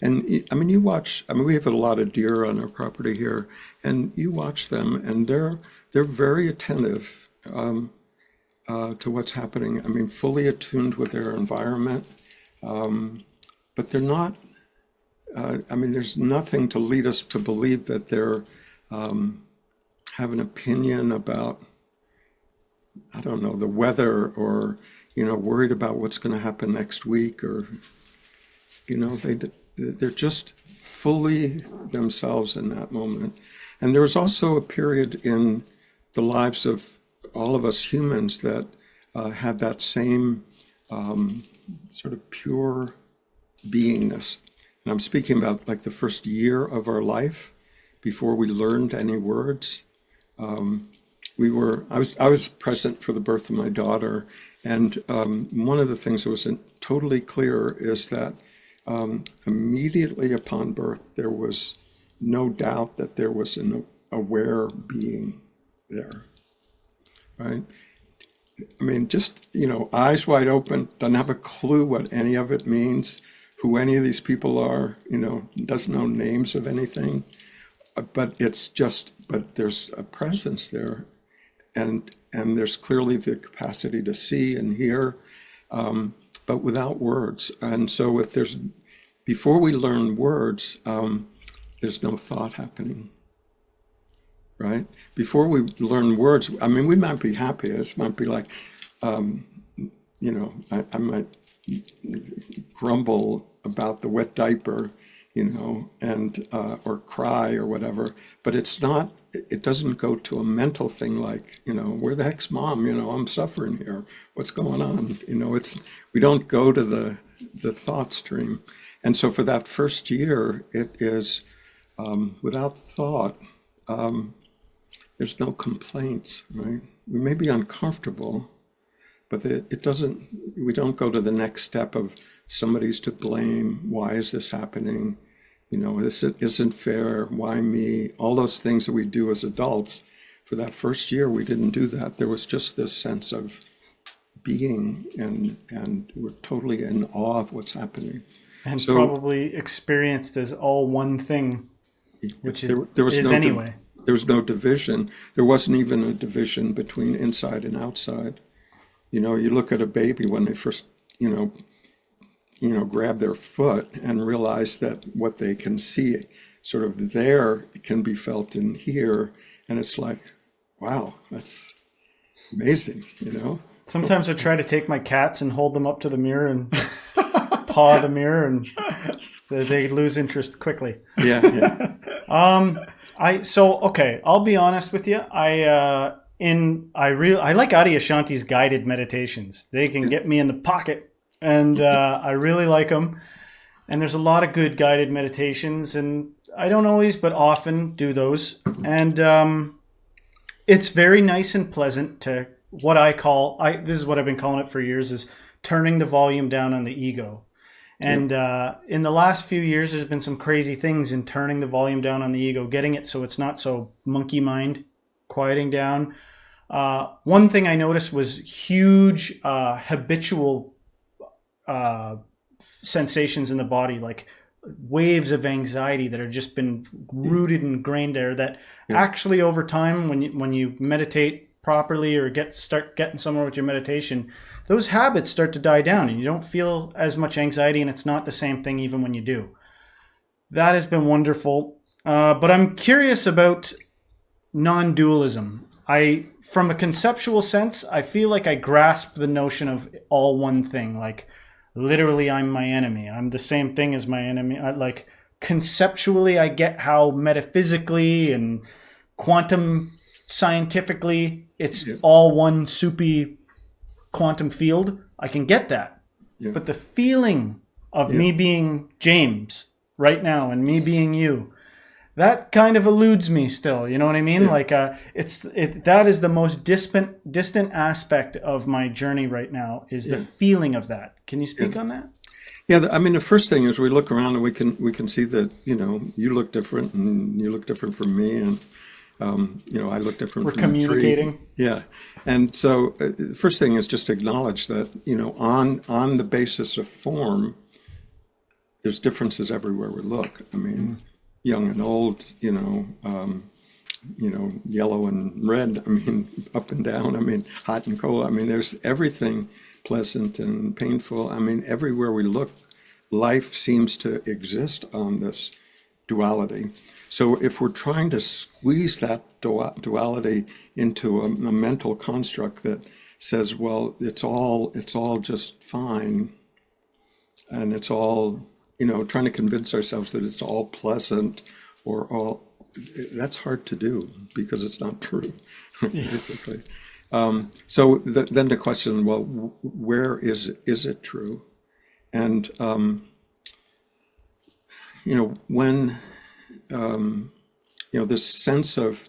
And we have a lot of deer on our property here, and you watch them, and they're very attentive to what's happening. I mean, fully attuned with their environment, but they're not. There's nothing to lead us to believe that they're have an opinion about, I don't know, the weather, or, worried about what's going to happen next week, or, they're just fully themselves in that moment. And there was also a period in the lives of all of us humans that had that same sort of pure beingness. And I'm speaking about like the first year of our life, before we learned any words. I was present for the birth of my daughter, and one of the things that was totally clear is that immediately upon birth, there was no doubt that there was an aware being there, right? I mean, just, eyes wide open, doesn't have a clue what any of it means, who any of these people are, doesn't know names of anything. But there's a presence there, and there's clearly the capacity to see and hear, but without words. And so before we learn words, there's no thought happening, right? Before we learn words, we might be happy. It might be like, I might grumble about the wet diaper, and or cry or whatever, but it doesn't go to a mental thing like, where the heck's mom? I'm suffering here. What's going on? We don't go to the thought stream. And so for that first year, it is without thought. there's no complaints, right? We may be uncomfortable, but it doesn't, we don't go to the next step of somebody's to blame. Why is this happening? This isn't fair. Why me? All those things that we do as adults. For that first year, we didn't do that. There was just this sense of being, and we're totally in awe of what's happening. And so, probably experienced as all one thing, which there was is no anyway. There was no division. There wasn't even a division between inside and outside. You look at a baby when they first, grab their foot and realize that what they can see sort of there can be felt in here. And it's like, wow, that's amazing, Sometimes I try to take my cats and hold them up to the mirror and paw the mirror, and they lose interest quickly. Yeah. I'll be honest with you. I like Adyashanti's guided meditations. They can get me in the pocket, and I really like them. And there's a lot of good guided meditations, and I don't always, but often do those. And it's very nice and pleasant to what I call, this is what I've been calling it for years, is turning the volume down on the ego. And in the last few years, there's been some crazy things in turning the volume down on the ego, getting it so it's not so monkey mind, quieting down. One thing I noticed was huge habitual sensations in the body, like waves of anxiety that have just been rooted and ingrained there, that actually over time, when you meditate properly or start getting somewhere with your meditation, those habits start to die down and you don't feel as much anxiety, and it's not the same thing even when you do. That has been wonderful. But I'm curious about non-dualism. From a conceptual sense, I feel like I grasp the notion of all one thing, like literally I'm my enemy. I'm the same thing as my enemy. Like conceptually, I get how metaphysically and quantum scientifically it's all one soupy quantum field. I can get that. Yeah. But the feeling of me being James right now and me being you, that kind of eludes me still. You know what I mean? Yeah. Like that is the most distant aspect of my journey right now, is the feeling of that. Can you speak on that? Yeah, I mean, the first thing is we look around and we can see that, you look different and you look different from me, and I look different. We're communicating. Yeah. And so the first thing is just acknowledge that, on the basis of form, there's differences everywhere we look. I mean, young and old, yellow and red, I mean, up and down, I mean, hot and cold. I mean, there's everything, pleasant and painful. I mean, everywhere we look, life seems to exist on this duality. So if we're trying to squeeze that duality into a mental construct that says, well, it's all just fine, and it's all, trying to convince ourselves that it's all pleasant or all, that's hard to do because it's not true, basically. So then the question, well, where is it true? And, when, this sense of,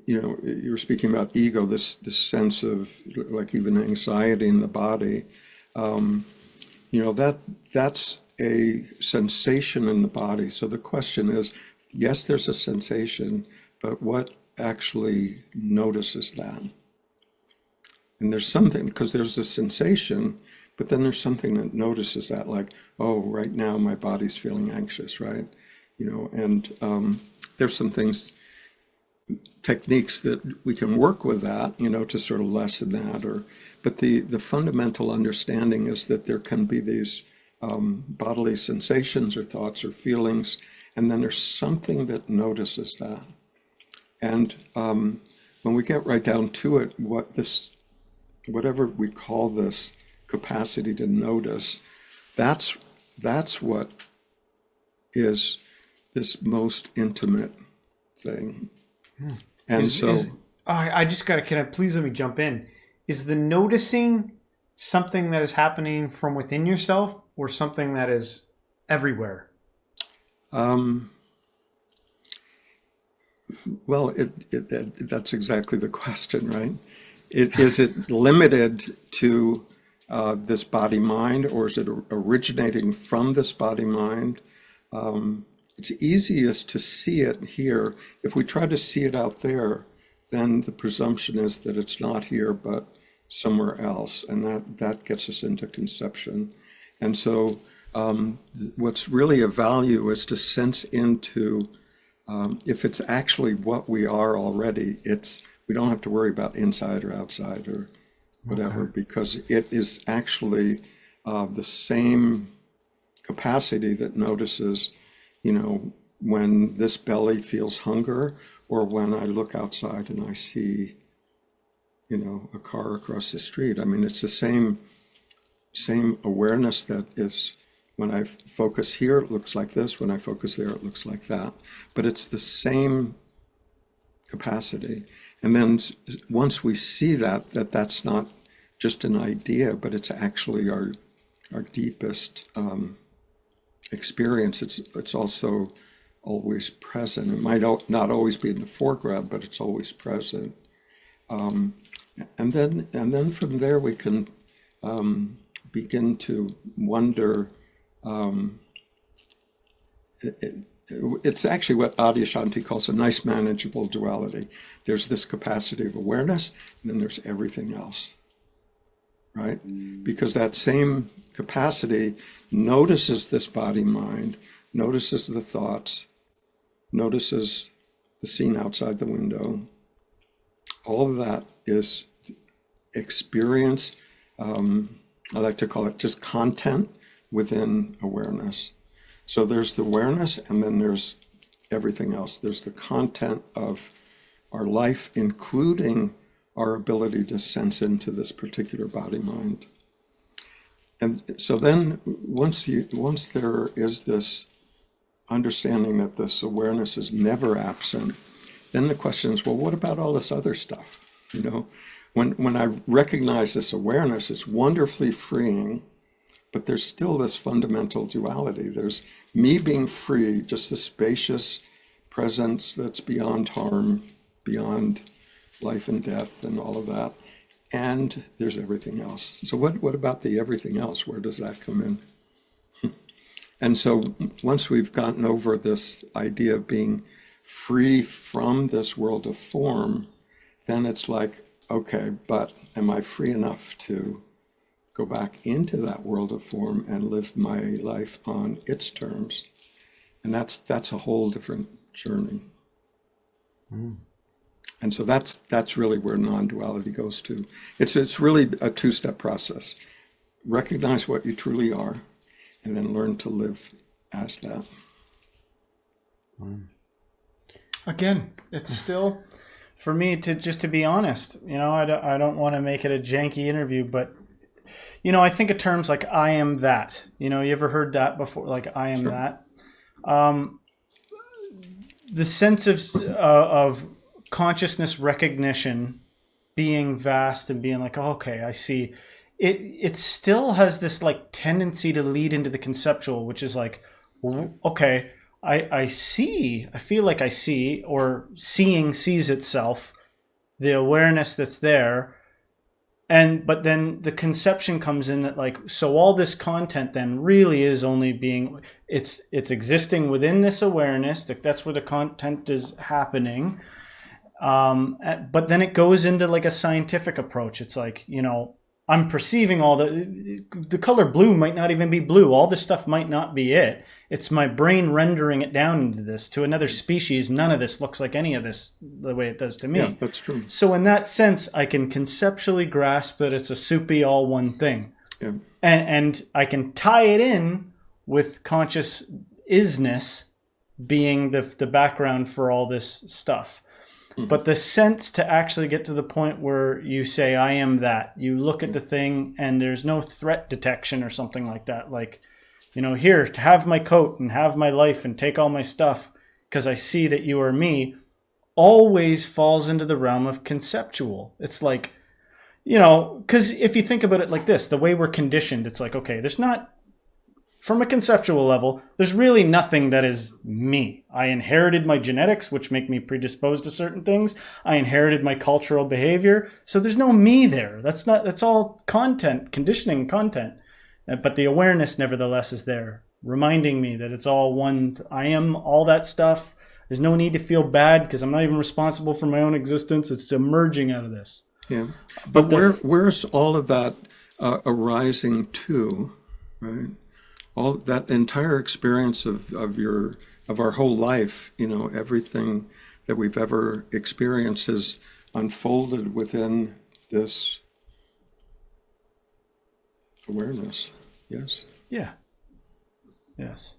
you were speaking about ego, this sense of like even anxiety in the body, that's a sensation in the body. So the question is, yes, there's a sensation, but what actually notices that? And there's something, because there's a sensation, but then there's something that notices that, like, oh, right now my body's feeling anxious, right? And there's some things, techniques that we can work with that, to sort of lessen that. But the fundamental understanding is that there can be these bodily sensations or thoughts or feelings, and then there's something that notices that. And when we get right down to it, whatever we call this capacity to notice, that's what is this most intimate thing. And can I please let me jump in? Is the noticing something that is happening from within yourself or something that is everywhere? Well, that's exactly the question, right? Is it limited to this body-mind, or is it originating from this body-mind? It's easiest to see it here. If we try to see it out there, then the presumption is that it's not here, but somewhere else, and that gets us into conception. And so what's really of value is to sense into if it's actually what we are already. We don't have to worry about inside or outside or whatever, because it is actually the same capacity that notices, when this belly feels hunger, or when I look outside and I see, a car across the street. I mean, it's the same awareness that is, when I focus here, it looks like this. When I focus there, it looks like that. But it's the same capacity. And then once we see that's not just an idea, but it's actually our deepest experience. It's also always present. It might not always be in the foreground, but it's always present. And then from there we can begin to wonder. It's actually what Adyashanti calls a nice manageable duality. There's this capacity of awareness, and then there's everything else, right? Because that same capacity notices this body-mind, notices the thoughts, notices the scene outside the window. All of that is experience. I like to call it just content within awareness. So there's the awareness, and then there's everything else. There's the content of our life, including our ability to sense into this particular body-mind. And so then once there is this understanding that this awareness is never absent, then the question is, well, what about all this other stuff? When I recognize this awareness, it's wonderfully freeing, but there's still this fundamental duality. There's me being free, just the spacious presence that's beyond harm, beyond life and death and all of that. And there's everything else. So what about the everything else? Where does that come in? And so once we've gotten over this idea of being free from this world of form, then it's like, okay, but am I free enough to go back into that world of form and live my life on its terms? And that's a whole different journey. And so that's really where non-duality goes to. It's really a two-step process. Recognize what you truly are, and then learn to live as that. Again, it's still, for me, to be honest, I don't want to make it a janky interview, but I think of terms like I am that. You ever heard that before? Like I am Sure. that. The sense of consciousness recognition being vast and being like, oh, okay, I see. It still has this like tendency to lead into the conceptual, which is like, okay, I see, I feel like I see, or seeing sees itself, the awareness that's there. But then the conception comes in that like, so all this content then really is only being, it's existing within this awareness, that's where the content is happening. But then it goes into like a scientific approach. It's like, I'm perceiving all the color blue might not even be blue. All this stuff might not be it. It's my brain rendering it down into this. To another species, none of this looks like any of this the way it does to me. Yeah, that's true. So in that sense, I can conceptually grasp that it's a soupy all one thing. Yeah. And I can tie it in with conscious isness being the background for all this stuff. But the sense to actually get to the point where you say, I am that. You look at the thing and there's no threat detection or something like that. Like, here, have my coat and have my life and take all my stuff because I see that you are me, always falls into the realm of conceptual. It's like, because if you think about it like this, the way we're conditioned, it's like, okay, there's not from a conceptual level, there's really nothing that is me. I inherited my genetics, which make me predisposed to certain things. I inherited my cultural behavior. So there's no me there. That's all content, conditioning content. But the awareness, nevertheless, is there, reminding me that it's all one. I am all that stuff. There's no need to feel bad because I'm not even responsible for my own existence. It's emerging out of this. Yeah. But where's all of that arising to, right? All that entire experience of our whole life, everything that we've ever experienced is unfolded within this awareness. Yes. Yeah. Yes.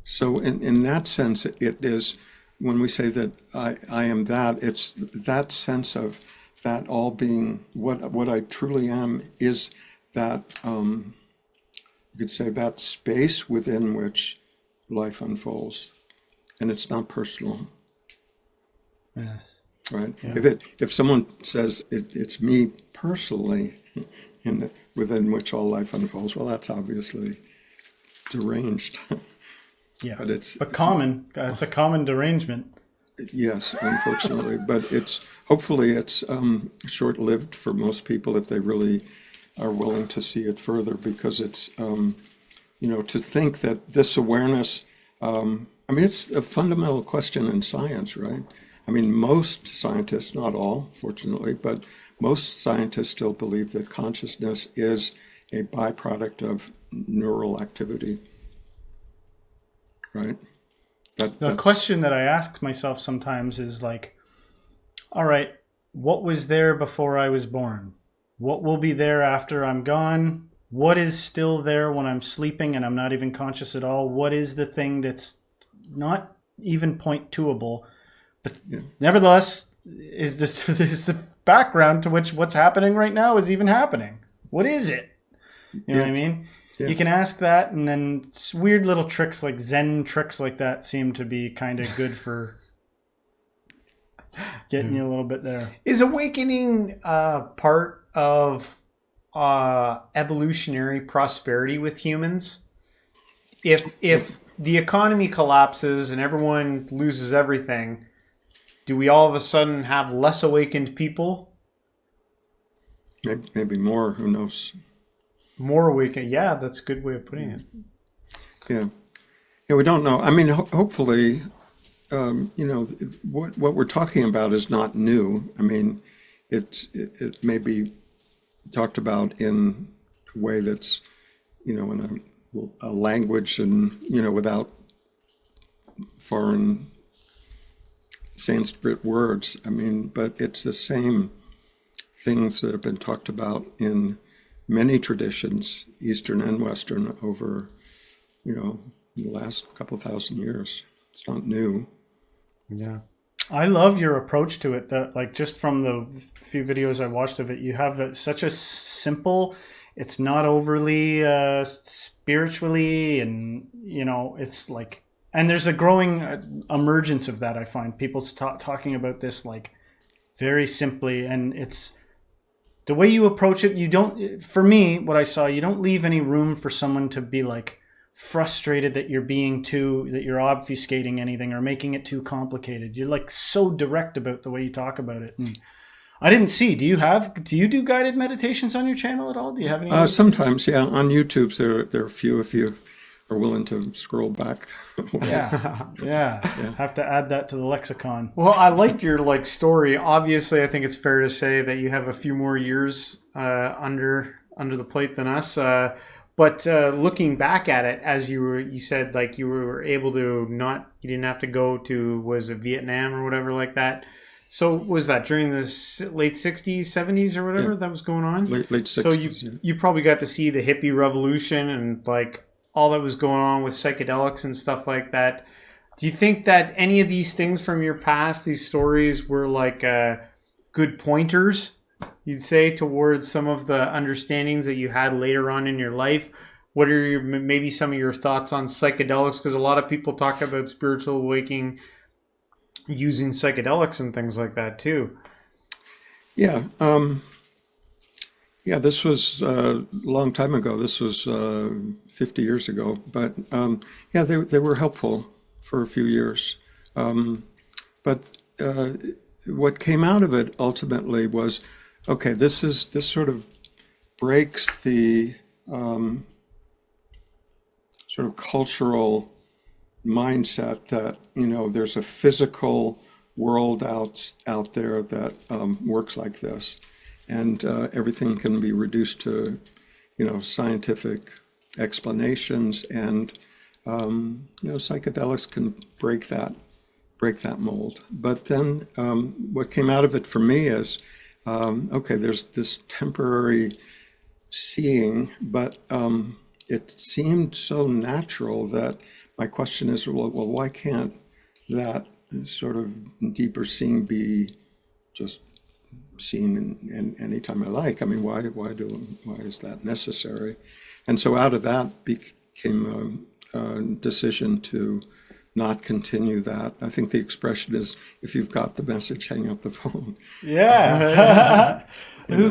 So in that sense, it is, when we say that I am that, it's that sense of that all being what I truly am is that, you could say, that space within which life unfolds, and it's not personal. Yes. Right? Yeah. If someone says it's me personally, within which all life unfolds, well, that's obviously deranged. Yeah. But it's common. It's a common derangement. Yes, unfortunately, but hopefully it's short-lived for most people if they really are willing to see it further, because it's to think that this awareness, it's a fundamental question in science, right? Most scientists, not all, fortunately, but most scientists still believe that consciousness is a byproduct of neural activity, right? The question that I ask myself sometimes is like, all right, what was there before I was born? What will be there after I'm gone? What is still there when I'm sleeping and I'm not even conscious at all? What is the thing that's not even point toable, but nevertheless is the background to which what's happening right now is even happening? What is it? You know what I mean? Yeah. You can ask that, and then weird little tricks like Zen tricks like that seem to be kind of good for getting you a little bit there. Is awakening part of evolutionary prosperity with humans? If the economy collapses and everyone loses everything, do we all of a sudden have less awakened people? Maybe more, who knows? More awakened, yeah, that's a good way of putting it. Yeah, we don't know. Hopefully, what we're talking about is not new. It may be talked about in a way that's, in a language and, without foreign Sanskrit words. But it's the same things that have been talked about in many traditions, Eastern and Western, over, the last couple thousand years. It's not new. Yeah. I love your approach to it. Just from the few videos I watched of it, you have such a simple, it's not overly spiritually, and, it's like, and there's a growing emergence of that, I find. People talking about this, very simply, and it's, the way you approach it, you don't, for me, what I saw, you don't leave any room for someone to be frustrated that you're obfuscating anything or making it too complicated. You're so direct about the way you talk about it. And I didn't see, do you do guided meditations on your channel at all? Do you have any? Sometimes, yeah. On YouTube, there are a few, if you are willing to scroll back. Yeah. Have to add that to the lexicon. Well, I like your story. Obviously, I think it's fair to say that you have a few more years under the plate than us. But looking back at it, as you said, you were able to you didn't have to go to, was it Vietnam or whatever like that? So was that during the late 60s, 70s or whatever that was going on? Late 60s. So you probably got to see the hippie revolution and all that was going on with psychedelics and stuff like that. Do you think that any of these things from your past, these stories, were good pointers, you'd say, towards some of the understandings that you had later on in your life? What are maybe some of your thoughts on psychedelics? Because a lot of people talk about spiritual awakening using psychedelics and things like that too. Yeah. Yeah, this was a long time ago. This was 50 years ago. But yeah, they were helpful for a few years. But what came out of it ultimately was, okay, this sort of breaks the sort of cultural mindset that, there's a physical world out there that works like this, and everything can be reduced to, scientific explanations, and psychedelics can break that mold. But then what came out of it for me is, okay, there's this temporary seeing, but it seemed so natural that my question is, well, why can't that sort of deeper seeing be just seen in any time I like? I mean, why is that necessary? And so out of that became a decision to not continue that. I think the expression is, if you've got the message, hang up the phone. Yeah. Who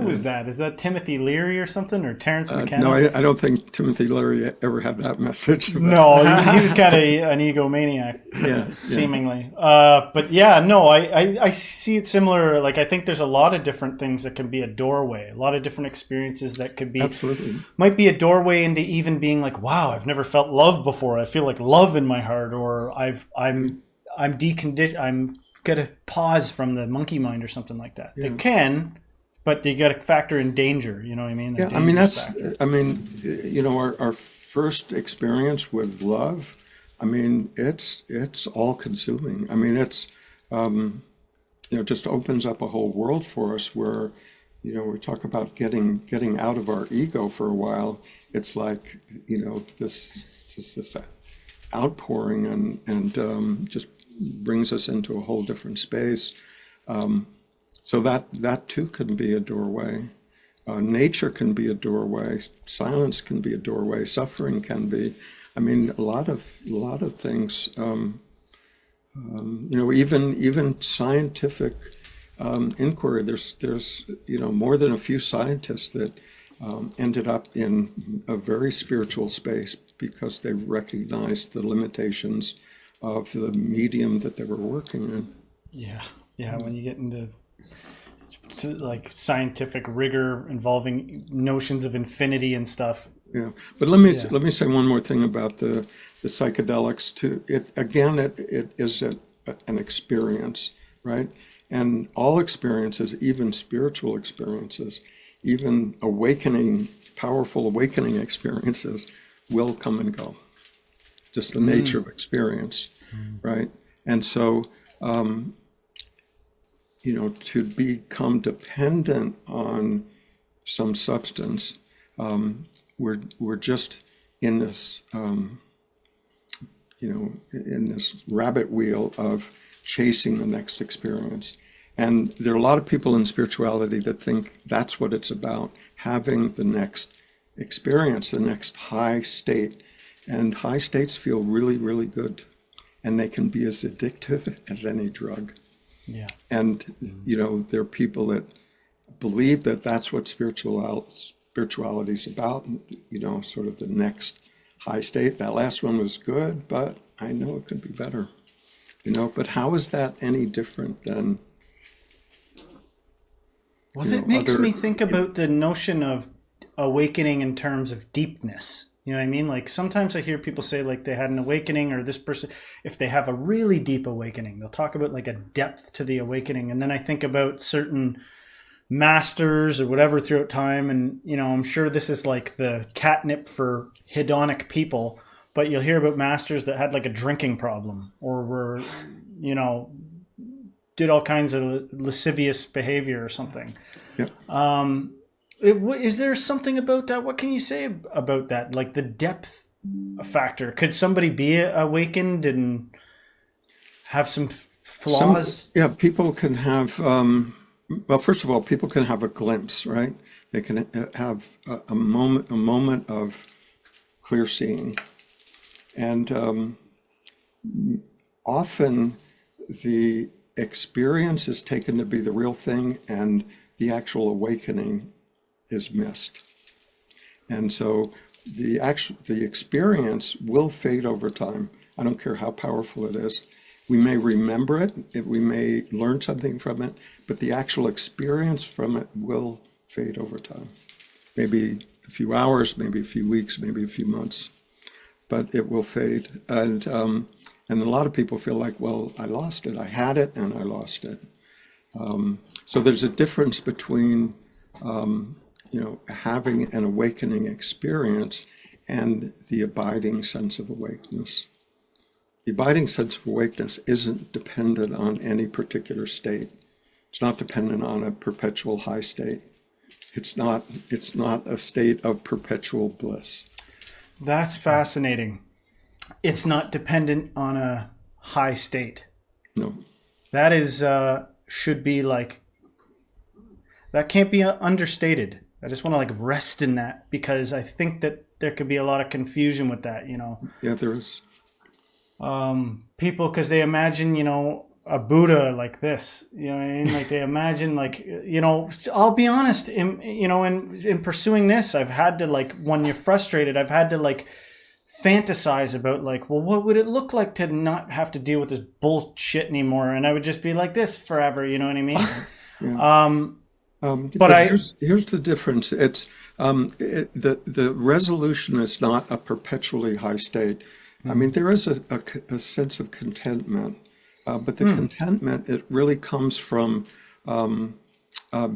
was that? Is that Timothy Leary or something, or Terrence McKenna? No, I don't think Timothy Leary ever had that message. No, he was kind of an egomaniac, Yeah, seemingly. But yeah, no, I see it similar. Like, I think there's a lot of different things that can be a doorway, a lot of different experiences that could be, absolutely, might be a doorway into even being like, wow, I've never felt love before. I feel like love in my heart, or I'm deconditioned. I'm gonna pause from the monkey mind or something like that. Yeah. It can. But you got to factor in danger, you know what I mean? Yeah, I mean, our first experience with love, I mean, it's all consuming. I mean, it's, just opens up a whole world for us where, we talk about getting out of our ego for a while. It's like, this outpouring and just brings us into a whole different space. So that too can be a doorway. Nature can be a doorway. Silence can be a doorway. Suffering can be. I mean, a lot of things. Even scientific inquiry. There's more than a few scientists that ended up in a very spiritual space because they recognized the limitations of the medium that they were working in. Yeah. When you get into like scientific rigor involving notions of infinity and stuff. Yeah, but let me say one more thing about the psychedelics too. It is an experience, right? And all experiences, even spiritual experiences, even powerful awakening experiences, will come and go. Just the nature of experience, right? And so, to become dependent on some substance, we're just in this, in this rabbit wheel of chasing the next experience. And there are a lot of people in spirituality that think that's what it's about, having the next experience, the next high state. And high states feel really, really good. And they can be as addictive as any drug. Yeah. And, there are people that believe that that's what spirituality is about, sort of the next high state. That last one was good, but I know it could be better. But how is that any different than... Well, it makes me think about the notion of awakening in terms of deepness. You know what I mean? Like, sometimes I hear people say like they had an awakening, or this person, if they have a really deep awakening, they'll talk about like a depth to the awakening. And then I think about certain masters or whatever throughout time. And, I'm sure this is like the catnip for hedonic people, but you'll hear about masters that had like a drinking problem, or were, did all kinds of lascivious behavior or something. Yeah. Is there something about that? What can you say about that? Like the depth factor. Could somebody be awakened and have some flaws? People can have, well, first of all, people can have a glimpse, right? They can have a moment of clear seeing. And often the experience is taken to be the real thing, and the actual awakening is missed. And so the experience will fade over time. I don't care how powerful it is. We may remember it, we may learn something from it, but the actual experience from it will fade over time. Maybe a few hours, maybe a few weeks, maybe a few months, but it will fade. And a lot of people feel like, well, I lost it. I had it and I lost it. So there's a difference between, having an awakening experience and the abiding sense of awakeness. The abiding sense of awakeness isn't dependent on any particular state. It's not dependent on a perpetual high state. It's not a state of perpetual bliss. That's fascinating. It's not dependent on a high state. No. That is, should be like, that can't be understated. I just want to rest in that, because I think that there could be a lot of confusion with that, Yeah, there is. People, because they imagine, a Buddha like this, you know what I mean? They imagine I'll be honest, in pursuing this, I've had to when you're frustrated, I've had to fantasize about well, what would it look like to not have to deal with this bullshit anymore? And I would just be like this forever, you know what I mean? Yeah. But here's the difference. It's the resolution is not a perpetually high state. I mean, there is a sense of contentment, but the contentment, it really comes from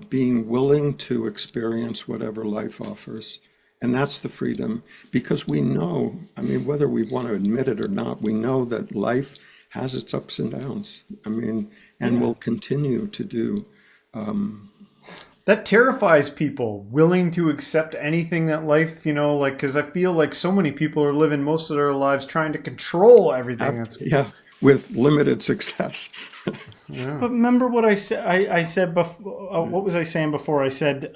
being willing to experience whatever life offers. And that's the freedom, because we know, I mean, whether we want to admit it or not, we know that life has its ups and downs. I mean, and will continue to do. That terrifies people, willing to accept anything that life, because I feel like so many people are living most of their lives trying to control everything. Yeah, with limited success. Yeah. But remember what I said? I said before. What was I saying before? I said,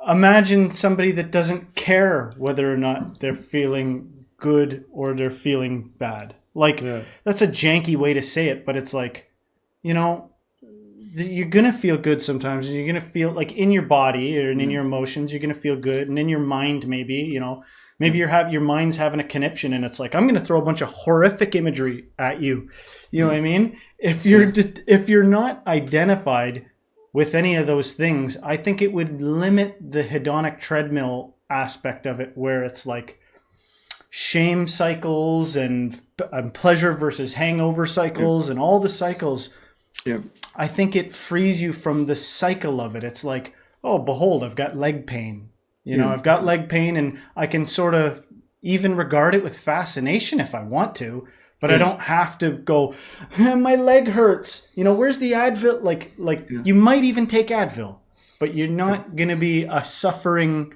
imagine somebody that doesn't care whether or not they're feeling good or they're feeling bad. That's a janky way to say it, but it's you're going to feel good sometimes, and you're going to feel in your body and in your emotions, you're going to feel good. And in your mind, maybe, maybe your mind's having a conniption, and it's I'm going to throw a bunch of horrific imagery at you. You know what I mean? If you're not identified with any of those things, I think it would limit the hedonic treadmill aspect of it, where it's shame cycles and pleasure versus hangover cycles and all the cycles. Yeah. I think it frees you from the cycle of it. It's oh, behold, I've got leg pain. I've got leg pain, and I can sort of even regard it with fascination if I want to, but I don't have to go, my leg hurts. Where's the Advil? You might even take Advil, but you're not going to be a suffering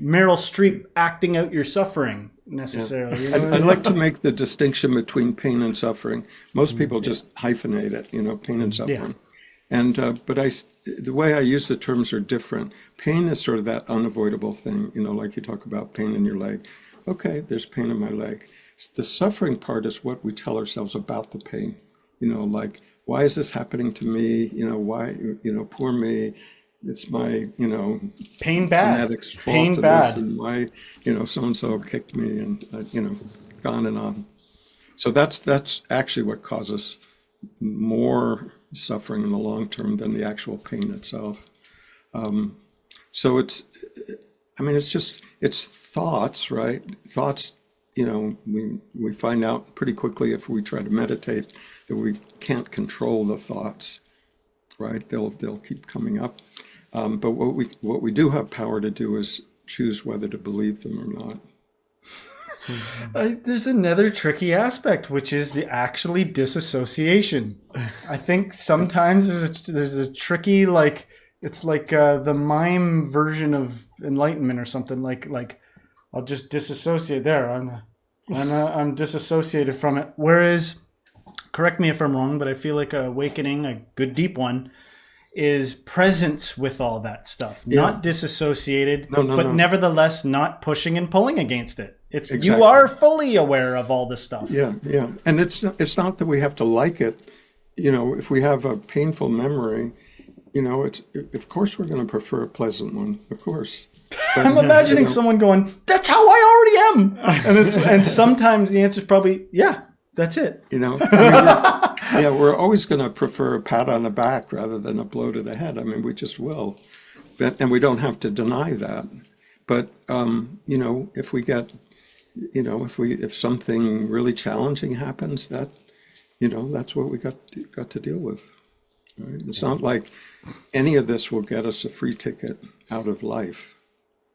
Meryl Streep acting out your suffering necessarily. Yeah. I'd like to make the distinction between pain and suffering. Most people just hyphenate it, pain and suffering. Yeah. And but the way I use the terms are different. Pain is sort of that unavoidable thing, like you talk about pain in your leg. Okay, there's pain in my leg. The suffering part is what we tell ourselves about the pain. Why is this happening to me? Why, poor me. It's my, pain bad. Genetics pain fault bad. This, and why, so-and-so kicked me, and gone and on. So that's actually what causes more suffering in the long term than the actual pain itself. So it's thoughts, right? Thoughts, we find out pretty quickly if we try to meditate that we can't control the thoughts, right? They'll keep coming up. But what we do have power to do is choose whether to believe them or not. There's another tricky aspect, which is the actually disassociation. I think sometimes there's a tricky, it's the mime version of enlightenment or something. I'll just disassociate there. I'm disassociated from it. Whereas, correct me if I'm wrong, but I feel like awakening, a good deep one, is presence with all that stuff, not dissociated, but nevertheless not pushing and pulling against it. It's exactly. You are fully aware of all this stuff. Yeah, and it's not that we have to like it. If we have a painful memory, it's of course we're going to prefer a pleasant one, of course. But, I'm imagining someone going, "That's how I already am," and sometimes the answer is probably, "Yeah, that's it." We're always going to prefer a pat on the back rather than a blow to the head. I mean, we just will, and we don't have to deny that. But if we get, if something really challenging happens, that's what we got to deal with. Right? It's not like any of this will get us a free ticket out of life.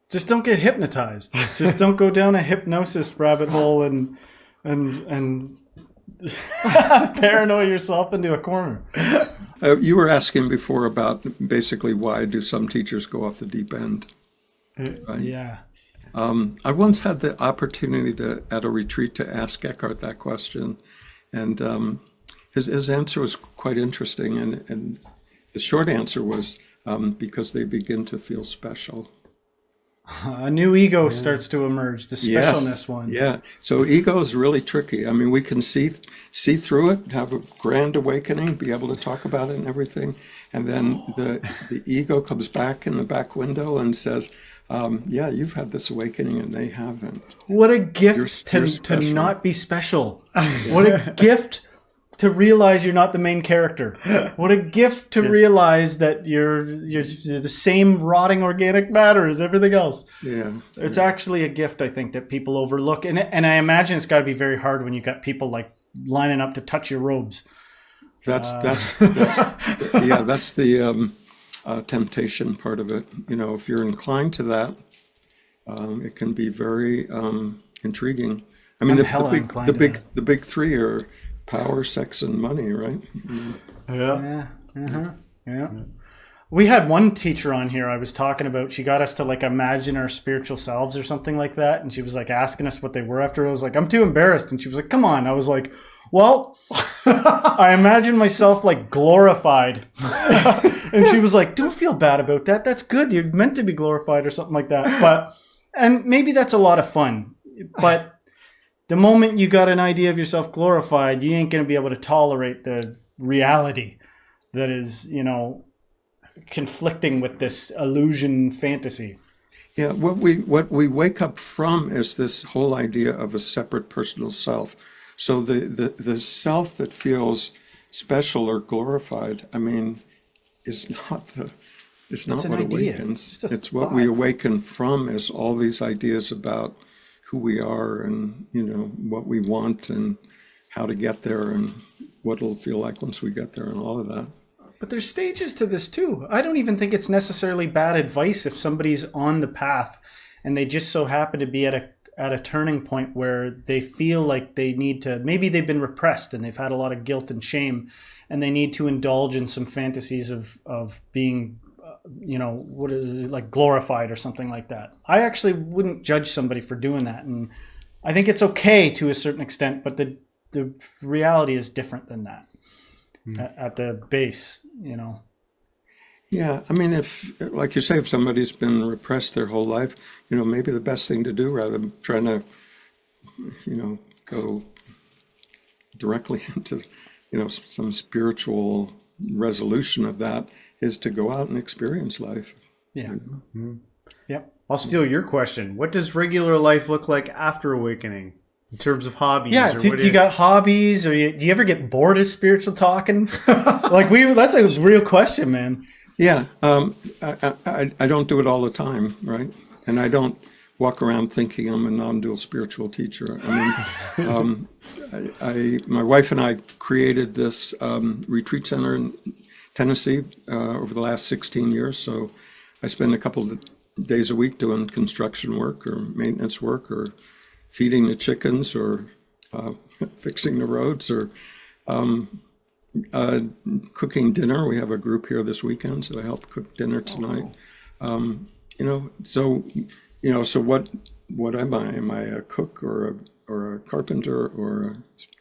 Just don't get hypnotized. Just don't go down a hypnosis rabbit hole and paranoia yourself into a corner. You were asking before about basically why do some teachers go off the deep end? Right? Yeah. I once had the opportunity at a retreat to ask Eckhart that question, and his answer was quite interesting. And the short answer was because they begin to feel special. A new ego starts to emerge, the specialness one. Yeah. So ego is really tricky. I mean, we can see through it, have a grand awakening, be able to talk about it and everything. And then the ego comes back in the back window and says, you've had this awakening and they haven't. What a gift to not be special. What a gift to realize you're not the main character. What a gift to realize that you're the same rotting organic matter as everything else. Yeah. It's actually a gift, I think, that people overlook. And I imagine it's got to be very hard when you've got people like lining up to touch your robes. That's the temptation part of it. If you're inclined to that, it can be very intriguing. I mean, the big three are power, sex, and money, right? Yeah. Yeah. We had one teacher on here I was talking about. She got us to like imagine our spiritual selves or something like that. And she was like asking us what they were after. I was like, I'm too embarrassed. And she was like, come on. I was like, well, I imagine myself like glorified. And she was like, don't feel bad about that. That's good. You're meant to be glorified or something like that. And maybe that's a lot of fun. But the moment you got an idea of yourself glorified, you ain't going to be able to tolerate the reality that is, conflicting with this illusion fantasy. Yeah, what we wake up from is this whole idea of a separate personal self. So the self that feels special or glorified, I mean, is not what awakens. It's what we awaken from is all these ideas about who we are and, what we want and how to get there and what it'll feel like once we get there and all of that. But there's stages to this too. I don't even think it's necessarily bad advice if somebody's on the path and they just so happen to be at a turning point where they feel like they need to, maybe they've been repressed and they've had a lot of guilt and shame and they need to indulge in some fantasies of being what is it, like glorified or something like that. I actually wouldn't judge somebody for doing that. And I think it's okay to a certain extent, but the reality is different than that at the base, Yeah. I mean, if, like you say, if somebody's been repressed their whole life, maybe the best thing to do rather than trying to, go directly into, some spiritual resolution of that is to go out and experience life. Yeah. Mm-hmm. Yep. I'll steal your question. What does regular life look like after awakening in terms of hobbies? Yeah. Do you got hobbies or do you ever get bored of spiritual talking? That's a real question, man. Yeah. I don't do it all the time. Right. And I don't walk around thinking I'm a non-dual spiritual teacher. I mean, my wife and I created this retreat center in Tennessee over the last 16 years. So I spend a couple of days a week doing construction work or maintenance work or feeding the chickens or fixing the roads or cooking dinner. We have a group here this weekend, so I help cook dinner tonight. So what am I? Am I a cook or a carpenter or a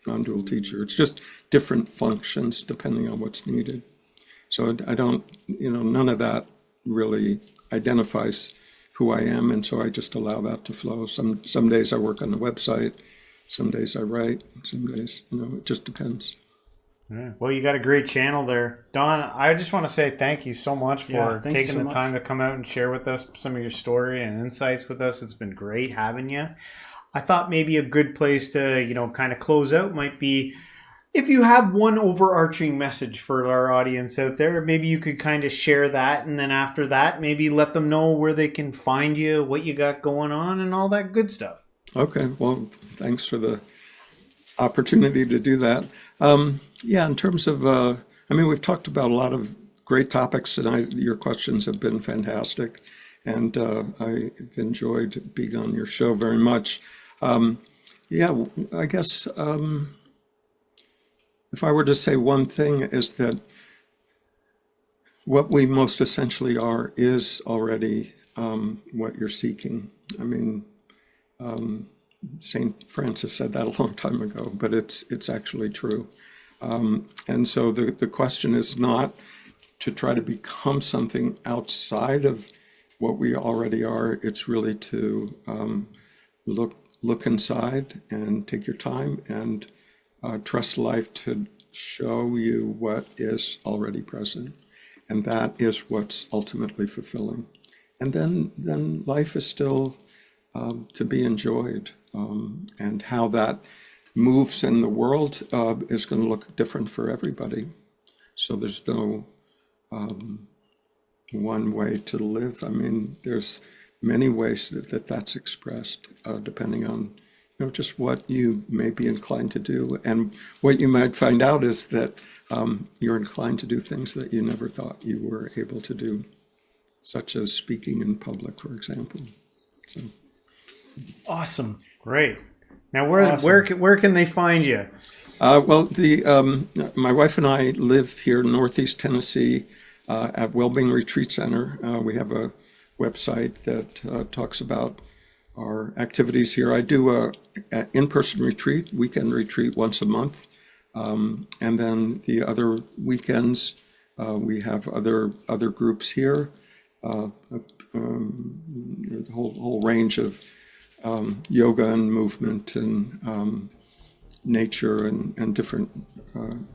non-dual teacher? It's just different functions depending on what's needed. So I don't, none of that really identifies who I am, and so I just allow that to flow. Some days I work on the website, some days I write, some days, it just depends. Yeah. Well, you got a great channel there. Don, I just want to say thank you so much for thank you taking so the much. time to come out and share with us some of your story and insights with us. It's been great having you. I thought maybe a good place to, kind of close out might be if you have one overarching message for our audience out there, maybe you could kind of share that. And then after that, maybe let them know where they can find you, what you got going on, and all that good stuff. Okay, well, thanks for the opportunity to do that. Yeah, in terms of, we've talked about a lot of great topics, and your questions have been fantastic, and I've enjoyed being on your show very much. Yeah, I guess if I were to say one thing is that what we most essentially are is already what you're seeking. I mean, St. Francis said that a long time ago, but it's actually true. And so the question is not to try to become something outside of what we already are. It's really to look inside and take your time and trust life to show you what is already present. And that is what's ultimately fulfilling. And then life is still to be enjoyed. And how that moves in the world is going to look different for everybody. So there's no one way to live. I mean, there's many ways that's expressed, depending on just what you may be inclined to do. And what you might find out is that you're inclined to do things that you never thought you were able to do, such as speaking in public, for example. So. Awesome. Great. Now, where can they find you? Well, my wife and I live here in Northeast Tennessee at Wellbeing Retreat Center. We have a website that talks about our activities here. I do a in-person retreat, weekend retreat once a month, and then the other weekends we have other groups here. A whole range of yoga and movement and nature and different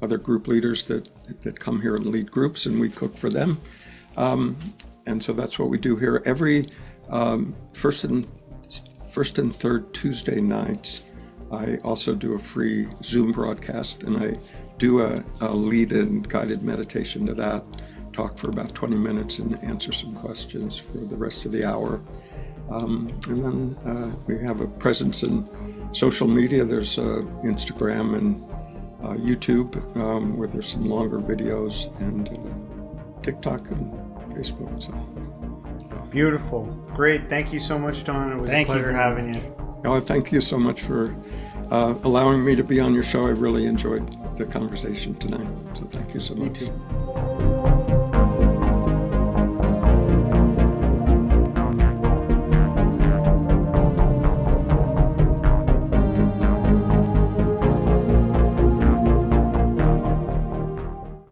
other group leaders that come here and lead groups, and we cook for them. And so that's what we do here. Every first and third Tuesday nights, I also do a free Zoom broadcast, and I do a lead-in guided meditation to that, talk for about 20 minutes and answer some questions for the rest of the hour. And then we have a presence in social media. There's Instagram and YouTube, where there's some longer videos, and TikTok and Facebook. So. Beautiful. Great. Thank you so much, Don. It was a pleasure having you. Oh, thank you so much for allowing me to be on your show. I really enjoyed the conversation tonight. So thank you so much. Me too.